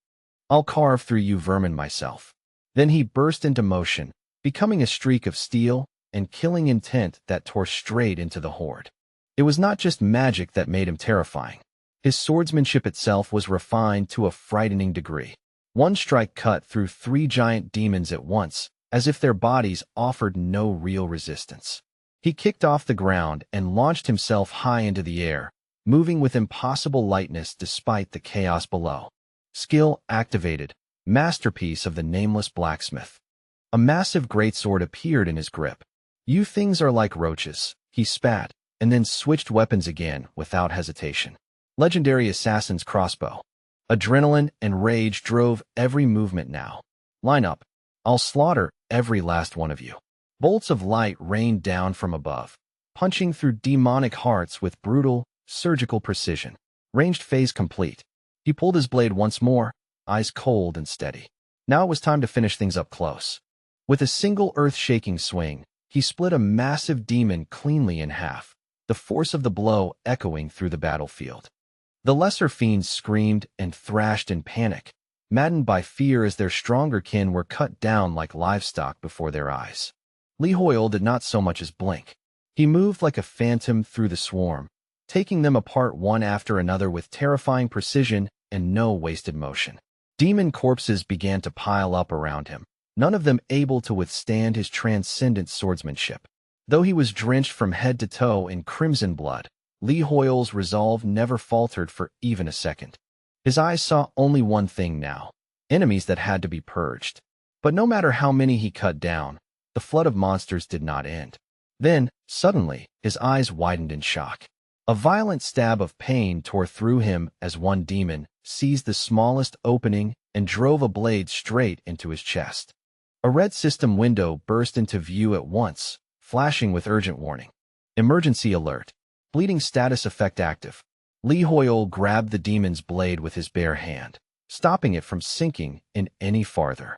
I'll carve through you vermin myself. Then he burst into motion, becoming a streak of steel and killing intent that tore straight into the horde. It was not just magic that made him terrifying. His swordsmanship itself was refined to a frightening degree. One strike cut through 3 giant demons at once, as if their bodies offered no real resistance. He kicked off the ground and launched himself high into the air, moving with impossible lightness despite the chaos below. Skill activated, masterpiece of the nameless blacksmith. A massive greatsword appeared in his grip. You things are like roaches, he spat, and then switched weapons again without hesitation. Legendary assassin's crossbow. Adrenaline and rage drove every movement now. Line up. I'll slaughter every last one of you. Bolts of light rained down from above, punching through demonic hearts with brutal, surgical precision. Ranged phase complete. He pulled his blade once more, eyes cold and steady. Now it was time to finish things up close. With a single earth-shaking swing, he split a massive demon cleanly in half, the force of the blow echoing through the battlefield. The lesser fiends screamed and thrashed in panic, maddened by fear as their stronger kin were cut down like livestock before their eyes. Lee Hoyle did not so much as blink. He moved like a phantom through the swarm, taking them apart one after another with terrifying precision and no wasted motion. Demon corpses began to pile up around him, none of them able to withstand his transcendent swordsmanship. Though he was drenched from head to toe in crimson blood, Lee Hoyle's resolve never faltered for even a second. His eyes saw only one thing now, enemies that had to be purged. But no matter how many he cut down, the flood of monsters did not end. Then, suddenly, his eyes widened in shock. A violent stab of pain tore through him as one demon seized the smallest opening and drove a blade straight into his chest. A red system window burst into view at once, flashing with urgent warning. Emergency alert. Bleeding status effect active. Lee Hoyle grabbed the demon's blade with his bare hand, stopping it from sinking in any farther.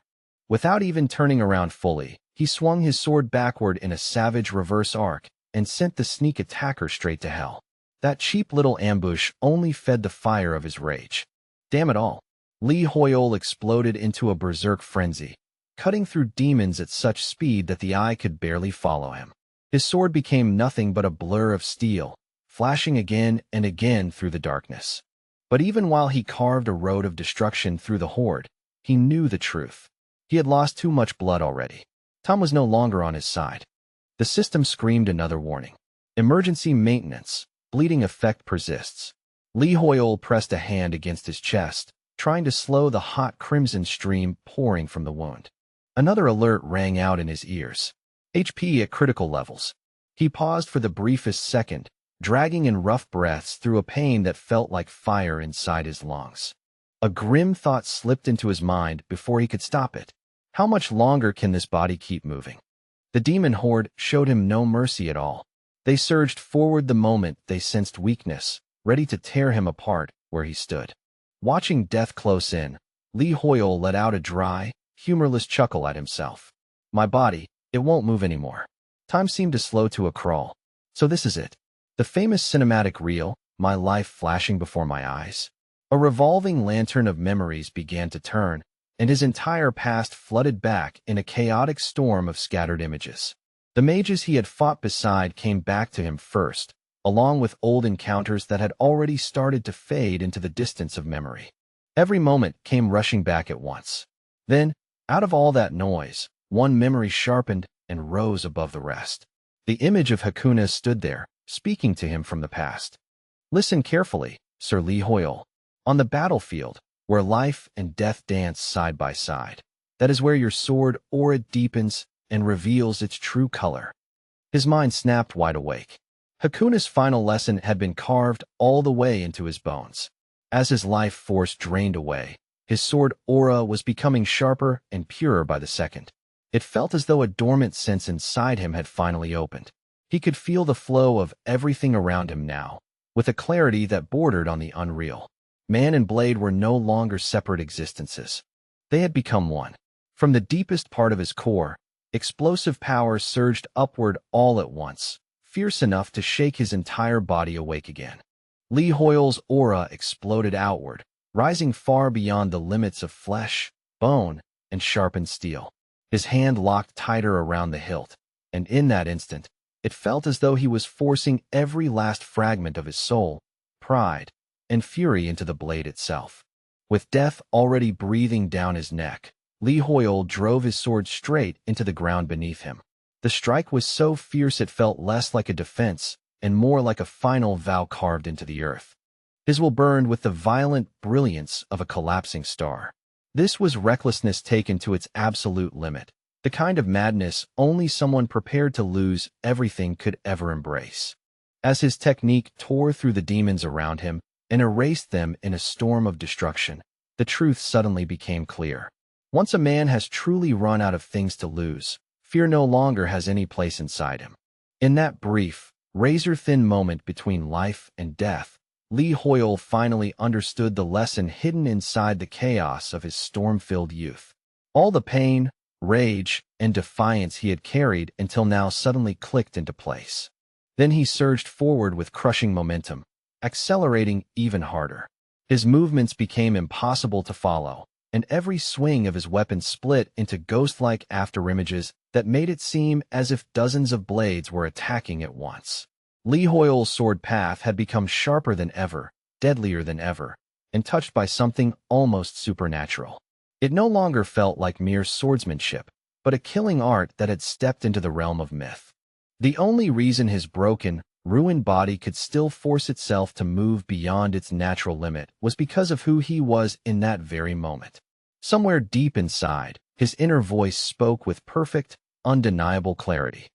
Without even turning around fully, he swung his sword backward in a savage reverse arc and sent the sneak attacker straight to hell. That cheap little ambush only fed the fire of his rage. Damn it all. Lee Hoyle exploded into a berserk frenzy, cutting through demons at such speed that the eye could barely follow him. His sword became nothing but a blur of steel, flashing again and again through the darkness. But even while he carved a road of destruction through the horde, he knew the truth. He had lost too much blood already. Tom was no longer on his side. The system screamed another warning. Emergency maintenance. Bleeding effect persists. Lee Hoyle pressed a hand against his chest, trying to slow the hot crimson stream pouring from the wound. Another alert rang out in his ears. HP at critical levels. He paused for the briefest second, dragging in rough breaths through a pain that felt like fire inside his lungs. A grim thought slipped into his mind before he could stop it. How much longer can this body keep moving? The demon horde showed him no mercy at all. They surged forward the moment they sensed weakness, ready to tear him apart where he stood. Watching death close in, Lee Hoyle let out a dry, humorless chuckle at himself. My body, it won't move anymore. Time seemed to slow to a crawl. So this is it. The famous cinematic reel, my life flashing before my eyes. A revolving lantern of memories began to turn, and his entire past flooded back in a chaotic storm of scattered images. The mages he had fought beside came back to him first, along with old encounters that had already started to fade into the distance of memory. Every moment came rushing back at once. Then, out of all that noise, one memory sharpened and rose above the rest. The image of Hakuna stood there, speaking to him from the past. Listen carefully, Sir Li Hoyle. On the battlefield, where life and death dance side by side, that is where your sword aura deepens and reveals its true color. His mind snapped wide awake. Hakuna's final lesson had been carved all the way into his bones. As his life force drained away, his sword aura was becoming sharper and purer by the second. It felt as though a dormant sense inside him had finally opened. He could feel the flow of everything around him now, with a clarity that bordered on the unreal. Man and blade were no longer separate existences. They had become one. From the deepest part of his core, explosive power surged upward all at once, fierce enough to shake his entire body awake again. Li Hoyle's aura exploded outward, rising far beyond the limits of flesh, bone, and sharpened steel. His hand locked tighter around the hilt, and in that instant, it felt as though he was forcing every last fragment of his soul, pride, and fury into the blade itself. With death already breathing down his neck, Li Hoyle drove his sword straight into the ground beneath him. The strike was so fierce it felt less like a defense and more like a final vow carved into the earth. His will burned with the violent brilliance of a collapsing star. This was recklessness taken to its absolute limit, the kind of madness only someone prepared to lose everything could ever embrace. As his technique tore through the demons around him and erased them in a storm of destruction, the truth suddenly became clear. Once a man has truly run out of things to lose, fear no longer has any place inside him. In that brief, razor-thin moment between life and death, Li Hoyle finally understood the lesson hidden inside the chaos of his storm-filled youth. All the pain, rage, and defiance he had carried until now suddenly clicked into place. Then he surged forward with crushing momentum, accelerating even harder. His movements became impossible to follow, and every swing of his weapon split into ghost-like afterimages that made it seem as if dozens of blades were attacking at once. Li Hoyle's sword path had become sharper than ever, deadlier than ever, and touched by something almost supernatural. It no longer felt like mere swordsmanship, but a killing art that had stepped into the realm of myth. The only reason his broken, ruined body could still force itself to move beyond its natural limit was because of who he was in that very moment. Somewhere deep inside, his inner voice spoke with perfect, undeniable clarity.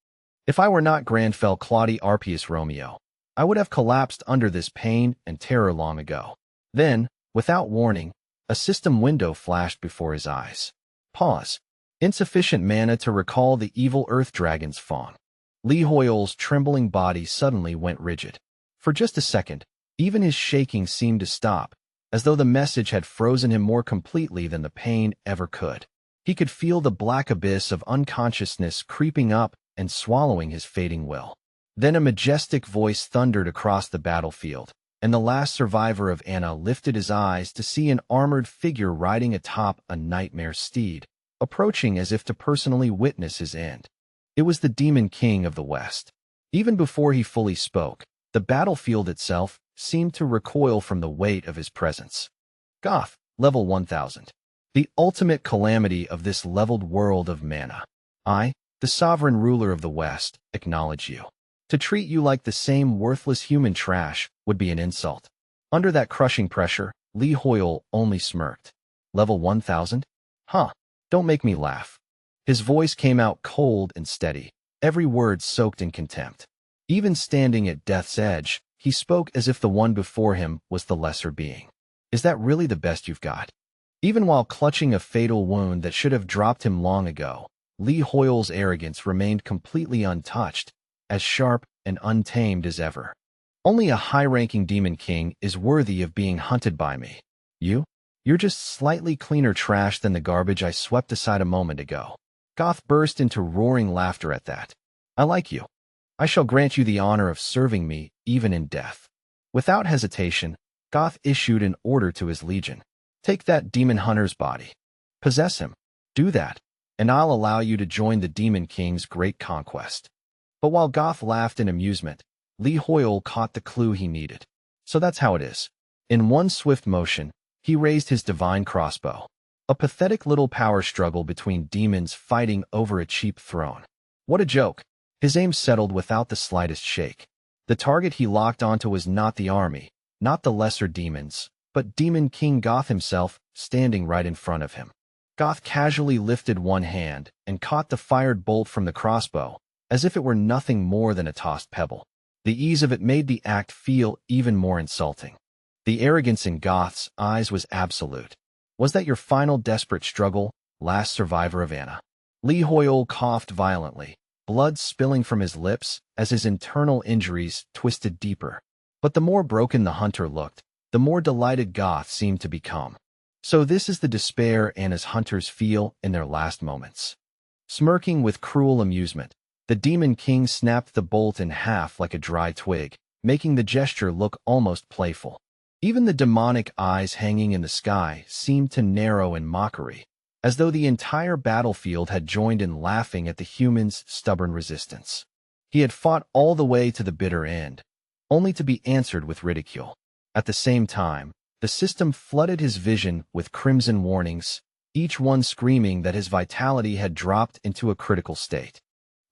If I were not Grandfell Claudi Arpius Romeo, I would have collapsed under this pain and terror long ago. Then, without warning, a system window flashed before his eyes. Pause. Insufficient mana to recall the evil Earth Dragon's fawn. Li Hoyle's trembling body suddenly went rigid. For just a second, even his shaking seemed to stop, as though the message had frozen him more completely than the pain ever could. He could feel the black abyss of unconsciousness creeping up and swallowing his fading will. Then a majestic voice thundered across the battlefield, and the last survivor of Anna lifted his eyes to see an armored figure riding atop a nightmare steed, approaching as if to personally witness his end. It was the Demon King of the West. Even before he fully spoke, the battlefield itself seemed to recoil from the weight of his presence. Goth, level 1000. The ultimate calamity of this leveled world of mana. I, the sovereign ruler of the West, acknowledge you. To treat you like the same worthless human trash would be an insult. Under that crushing pressure, Li Hoyle only smirked. Level 1000? Huh, don't make me laugh. His voice came out cold and steady, every word soaked in contempt. Even standing at death's edge, he spoke as if the one before him was the lesser being. Is that really the best you've got? Even while clutching a fatal wound that should have dropped him long ago, Li Hoyle's arrogance remained completely untouched, as sharp and untamed as ever. Only a high-ranking demon king is worthy of being hunted by me. You're just slightly cleaner trash than the garbage I swept aside a moment ago. Goth burst into roaring laughter at that. I like you. I shall grant you the honor of serving me, even in death. Without hesitation, Goth issued an order to his legion. Take that demon hunter's body. Possess him. Do that, and I'll allow you to join the Demon King's great conquest. But while Goth laughed in amusement, Lee Hoyle caught the clue he needed. So that's how it is. In one swift motion, he raised his divine crossbow. A pathetic little power struggle between demons fighting over a cheap throne. What a joke. His aim settled without the slightest shake. The target he locked onto was not the army, not the lesser demons, but Demon King Goth himself, standing right in front of him. Goth casually lifted one hand and caught the fired bolt from the crossbow, as if it were nothing more than a tossed pebble. The ease of it made the act feel even more insulting. The arrogance in Goth's eyes was absolute. Was that your final desperate struggle, last survivor of Anna? Lee Hoyle coughed violently, blood spilling from his lips as his internal injuries twisted deeper. But the more broken the hunter looked, the more delighted Goth seemed to become. So this is the despair Anna's hunters feel in their last moments. Smirking with cruel amusement, the Demon King snapped the bolt in half like a dry twig, making the gesture look almost playful. Even the demonic eyes hanging in the sky seemed to narrow in mockery, as though the entire battlefield had joined in laughing at the human's stubborn resistance. He had fought all the way to the bitter end, only to be answered with ridicule. At the same time, the system flooded his vision with crimson warnings, each one screaming that his vitality had dropped into a critical state.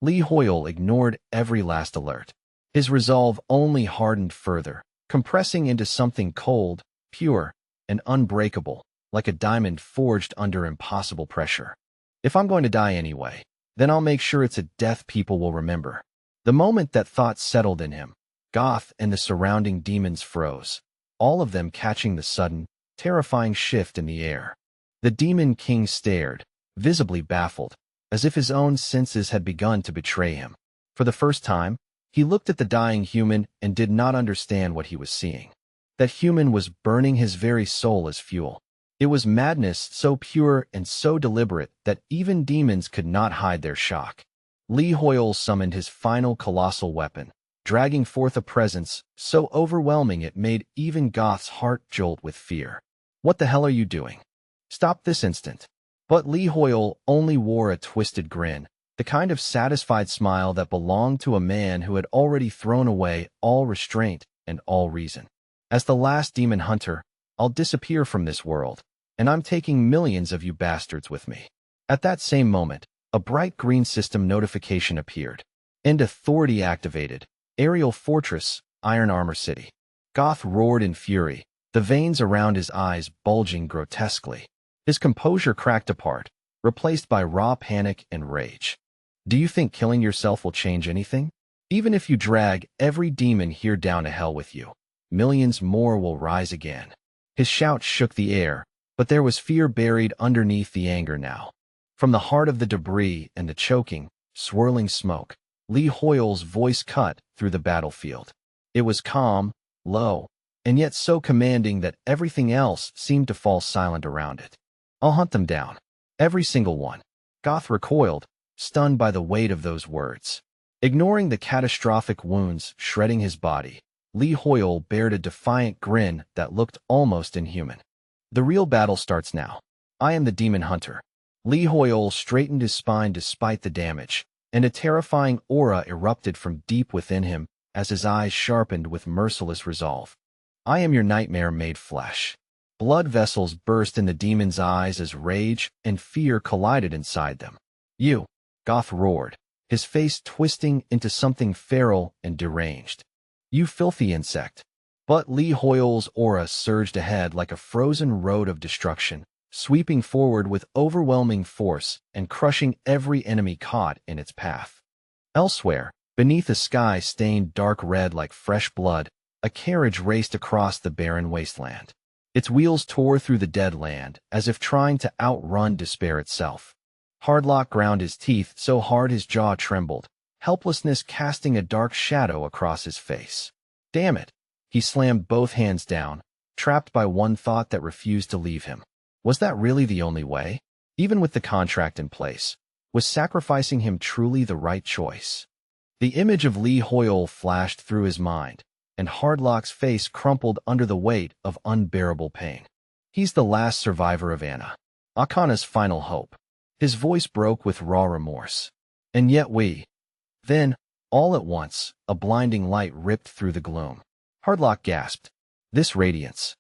Lee Hoyle ignored every last alert. His resolve only hardened further, compressing into something cold, pure, and unbreakable, like a diamond forged under impossible pressure. If I'm going to die anyway, then I'll make sure it's a death people will remember. The moment that thought settled in him, Goth and the surrounding demons froze, all of them catching the sudden, terrifying shift in the air. The Demon King stared, visibly baffled, as if his own senses had begun to betray him. For the first time, he looked at the dying human and did not understand what he was seeing. That human was burning his very soul as fuel. It was madness so pure and so deliberate that even demons could not hide their shock. Lee Hoyle summoned his final colossal weapon, dragging forth a presence so overwhelming it made even Goth's heart jolt with fear. What the hell are you doing? Stop this instant. But Lee Hoyle only wore a twisted grin, the kind of satisfied smile that belonged to a man who had already thrown away all restraint and all reason. As the last demon hunter, I'll disappear from this world, and I'm taking millions of you bastards with me. At that same moment, a bright green system notification appeared. End authority activated. Aerial Fortress, Iron Armor City. Goth roared in fury, the veins around his eyes bulging grotesquely. His composure cracked apart, replaced by raw panic and rage. Do you think killing yourself will change anything? Even if you drag every demon here down to hell with you, millions more will rise again. His shout shook the air, but there was fear buried underneath the anger now. From the heart of the debris and the choking, swirling smoke, Lee Hoyle's voice cut through the battlefield. It was calm, low, and yet so commanding that everything else seemed to fall silent around it. I'll hunt them down. Every single one. Goth recoiled, stunned by the weight of those words. Ignoring the catastrophic wounds shredding his body, Lee Hoyle bared a defiant grin that looked almost inhuman. The real battle starts now. I am the demon hunter. Lee Hoyle straightened his spine despite the damage, and a terrifying aura erupted from deep within him as his eyes sharpened with merciless resolve. I am your nightmare made flesh. Blood vessels burst in the demon's eyes as rage and fear collided inside them. You, Goth roared, his face twisting into something feral and deranged. You filthy insect. But Lee Hoyle's aura surged ahead like a frozen road of destruction, sweeping forward with overwhelming force and crushing every enemy caught in its path. Elsewhere, beneath a sky stained dark red like fresh blood, a carriage raced across the barren wasteland. Its wheels tore through the dead land, as if trying to outrun despair itself. Hardlock ground his teeth so hard his jaw trembled, helplessness casting a dark shadow across his face. Damn it! He slammed both hands down, trapped by one thought that refused to leave him. Was that really the only way? Even with the contract in place, was sacrificing him truly the right choice? The image of Lee Hoyle flashed through his mind, and Hardlock's face crumpled under the weight of unbearable pain. He's the last survivor of Anna. Akana's final hope. His voice broke with raw remorse. And yet we. Then, All at once, a blinding light ripped through the gloom. Hardlock gasped. This radiance.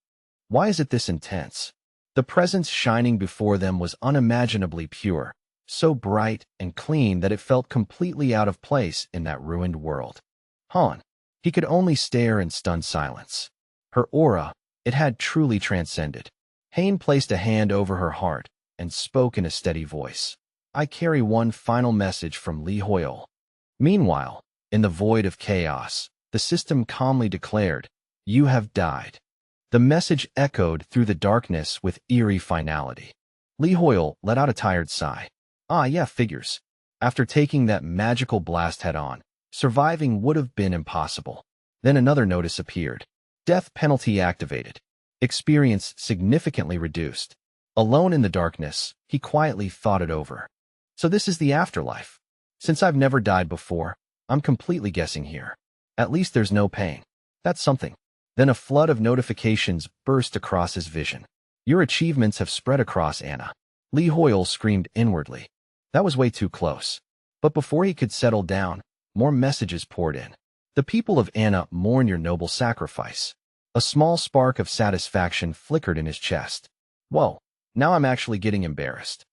Why is it this intense? The presence shining before them was unimaginably pure, so bright and clean that it felt completely out of place in that ruined world. Han. He could only stare in stunned silence. Her aura, it had truly transcended. Hain placed a hand over her heart and spoke in a steady voice. I carry one final message from Lee Hoyle. Meanwhile, in the void of chaos, the system calmly declared, You have died. The message echoed through the darkness with eerie finality. Lee Hoyle let out a tired sigh. Ah, yeah, figures. After taking that magical blast head-on, surviving would have been impossible. Then another notice appeared. Death penalty activated. Experience significantly reduced. Alone in the darkness, he quietly thought it over. So this is the afterlife. Since I've never died before, I'm completely guessing here. At least there's no pain. That's something. Then a flood of notifications burst across his vision. Your achievements have spread across Anna. Lee Hoyle screamed inwardly. That was way too close. But before he could settle down, more messages poured in. The people of Anna mourn your noble sacrifice. A small spark of satisfaction flickered in his chest. Whoa, now I'm actually getting embarrassed.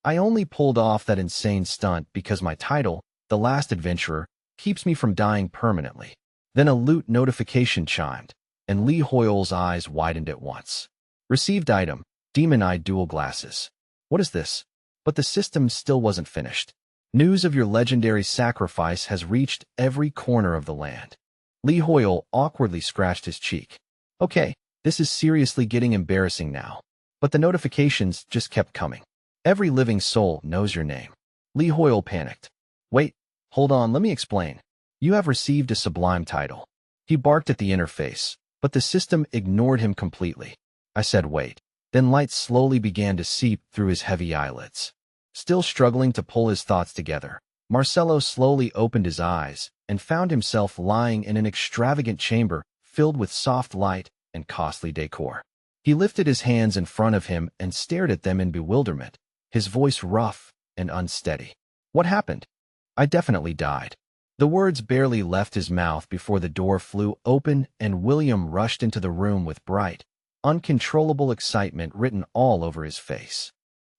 I only pulled off that insane stunt because my title, The Last Adventurer, keeps me from dying permanently. Then a loot notification chimed, and Lee Hoyle's eyes widened at once. Received item, Demon-Eye Dual Glasses. What is this? But the system still wasn't finished. News of your legendary sacrifice has reached every corner of the land. Lee Hoyle awkwardly scratched his cheek. Okay, this is seriously getting embarrassing now. But the notifications just kept coming. Every living soul knows your name. Lee Hoyle panicked. Wait, hold on, let me explain. You have received a sublime title. He barked at the interface, but the system ignored him completely. I said wait. Then light slowly began to seep through his heavy eyelids. Still struggling to pull his thoughts together, Marcelo slowly opened his eyes and found himself lying in an extravagant chamber filled with soft light and costly decor. He lifted his hands in front of him and stared at them in bewilderment, his voice rough and unsteady. What happened? I definitely died. The words barely left his mouth before the door flew open and William rushed into the room with bright, uncontrollable excitement written all over his face.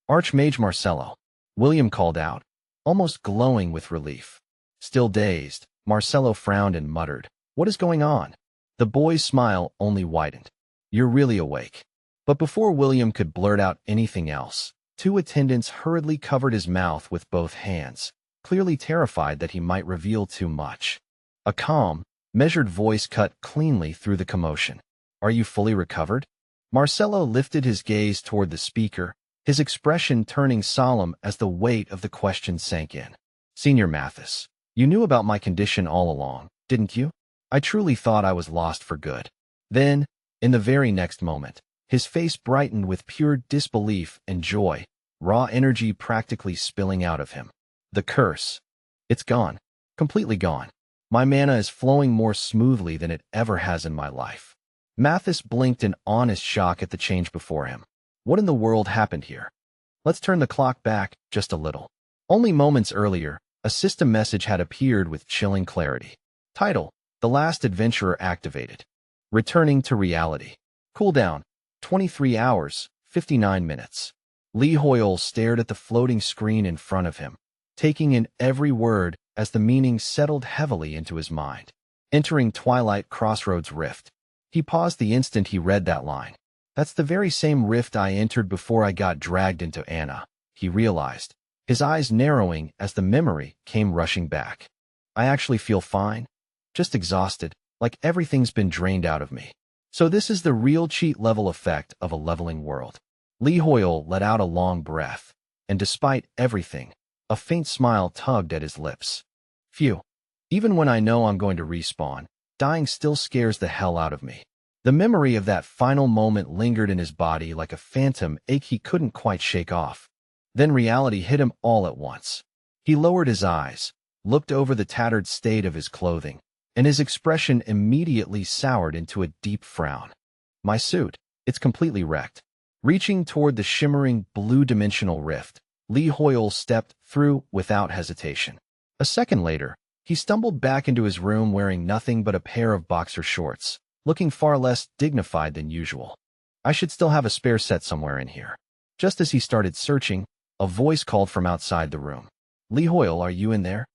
Archmage Marcelo, William called out, almost glowing with relief. Still dazed, Marcelo frowned and muttered, What is going on? The boy's smile only widened. You're really awake. But before William could blurt out anything else, two attendants hurriedly covered his mouth with both hands, clearly terrified that he might reveal too much. A calm, measured voice cut cleanly through the commotion. Are you fully recovered? Marcelo lifted his gaze toward the speaker, his expression turning solemn as the weight of the question sank in. Senior Mathis, you knew about my condition all along, didn't you? I truly thought I was lost for good. Then, in the very next moment, his face brightened with pure disbelief and joy, raw energy practically spilling out of him. The curse. It's gone. Completely gone. My mana is flowing more smoothly than it ever has in my life. Mathis blinked in honest shock at the change before him. What in the world happened here? Let's turn the clock back just a little. Only moments earlier, a system message had appeared with chilling clarity. Title, The Last Adventurer activated. Returning to reality. Cooldown, 23 hours, 59 minutes. Lee Hoyle stared at the floating screen in front of him, taking in every word as the meaning settled heavily into his mind. Entering Twilight Crossroads Rift. He paused the instant he read that line. That's the very same rift I entered before I got dragged into Anna, he realized, his eyes narrowing as the memory came rushing back. I actually feel fine, just exhausted, like everything's been drained out of me. So this is the real cheat level effect of a leveling world. Lee Hoyle let out a long breath, and despite everything, a faint smile tugged at his lips. Phew. Even when I know I'm going to respawn, dying still scares the hell out of me. The memory of that final moment lingered in his body like a phantom ache he couldn't quite shake off. Then reality hit him all at once. He lowered his eyes, looked over the tattered state of his clothing, and his expression immediately soured into a deep frown. My suit, it's completely wrecked. Reaching toward the shimmering blue dimensional rift, Lee Hoyle stepped through without hesitation. A second later, He stumbled back into his room wearing nothing but a pair of boxer shorts, looking far less dignified than usual. I should still have a spare set somewhere in here. Just as he started searching, a voice called from outside the room. Lee Hoyle, are you in there?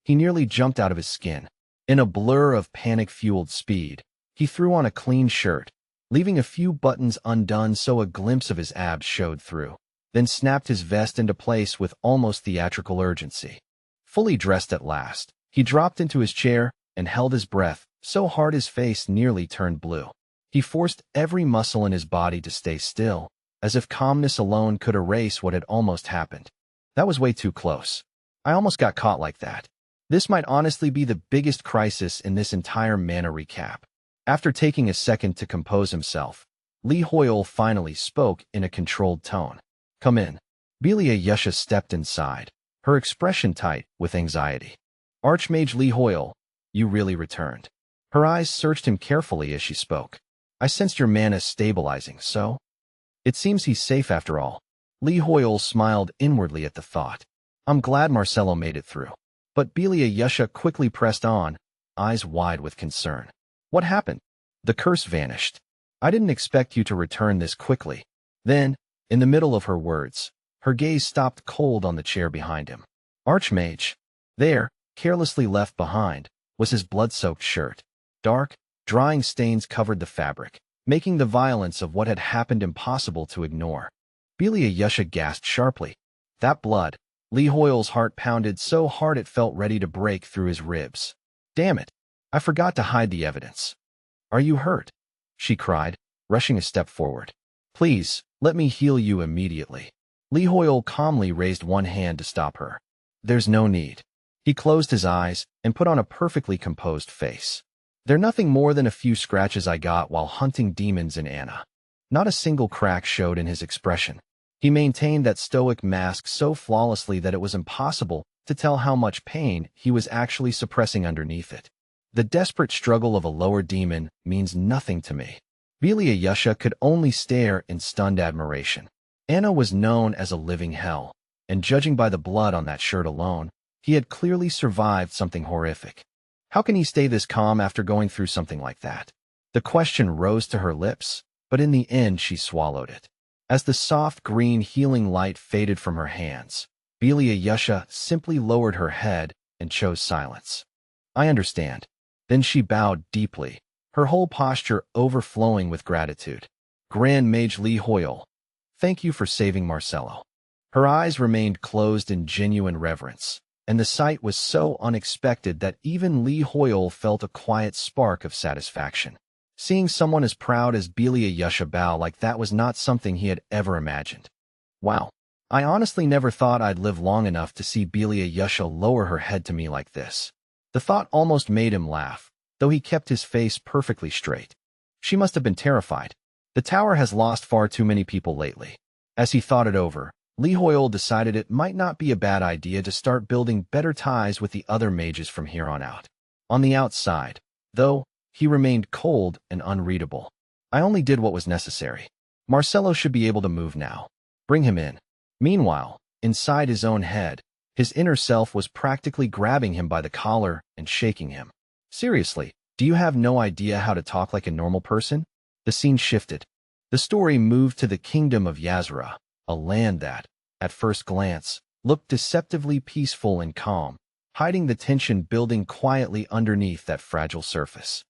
He nearly jumped out of his skin. In a blur of panic-fueled speed, he threw on a clean shirt, leaving a few buttons undone so a glimpse of his abs showed through, then snapped his vest into place with almost theatrical urgency. Fully dressed at last, he dropped into his chair and held his breath so hard his face nearly turned blue. He forced every muscle in his body to stay still, as if calmness alone could erase what had almost happened. That was way too close. I almost got caught like that. This might honestly be the biggest crisis in this entire Mana recap. After taking a second to compose himself, Lee Hoyle finally spoke in a controlled tone. Come in. Belia Yusha stepped inside, her expression tight with anxiety. Archmage Lee Hoyle, you really returned. Her eyes searched him carefully as she spoke. I sensed your mana stabilizing, so? It seems he's safe after all. Lee Hoyle smiled inwardly at the thought. I'm glad Marcelo made it through. But Belia Yusha quickly pressed on, eyes wide with concern. What happened? The curse vanished. I didn't expect you to return this quickly. Then, in the middle of her words, her gaze stopped cold on the chair behind him. Archmage. There, carelessly left behind, was his blood-soaked shirt. Dark, drying stains covered the fabric, making the violence of what had happened impossible to ignore. Belia Yusha gasped sharply. That blood. Lee Hoyle's heart pounded so hard it felt ready to break through his ribs. Damn it. I forgot to hide the evidence. Are you hurt? She cried, rushing a step forward. Please, let me heal you immediately. Lee Hoyle calmly raised one hand to stop her. There's no need. He closed his eyes and put on a perfectly composed face. They're nothing more than a few scratches I got while hunting demons in Anna. Not a single crack showed in his expression. He maintained that stoic mask so flawlessly that it was impossible to tell how much pain he was actually suppressing underneath it. The desperate struggle of a lower demon means nothing to me. Belia Yusha could only stare in stunned admiration. Anna was known as a living hell, and judging by the blood on that shirt alone, he had clearly survived something horrific. How can he stay this calm after going through something like that? The question rose to her lips, but in the end she swallowed it. As the soft green healing light faded from her hands, Belia Yusha simply lowered her head and chose silence. I understand. Then she bowed deeply, her whole posture overflowing with gratitude. Grand Mage Lee Hoyle, thank you for saving Marcelo. Her eyes remained closed in genuine reverence, and the sight was so unexpected that even Lee Hoyle felt a quiet spark of satisfaction. Seeing someone as proud as Belia Yusha bow like that was not something he had ever imagined. Wow, I honestly never thought I'd live long enough to see Belia Yusha lower her head to me like this. The thought almost made him laugh, though he kept his face perfectly straight. She must have been terrified. The tower has lost far too many people lately. As he thought it over, Lee Hoyle decided it might not be a bad idea to start building better ties with the other mages from here on out. On the outside, though, he remained cold and unreadable. I only did what was necessary. Marcelo should be able to move now. Bring him in. Meanwhile, inside his own head, his inner self was practically grabbing him by the collar and shaking him. Seriously, do you have no idea how to talk like a normal person? The scene shifted. The story moved to the kingdom of Yazra, a land that, at first glance, looked deceptively peaceful and calm, hiding the tension building quietly underneath that fragile surface.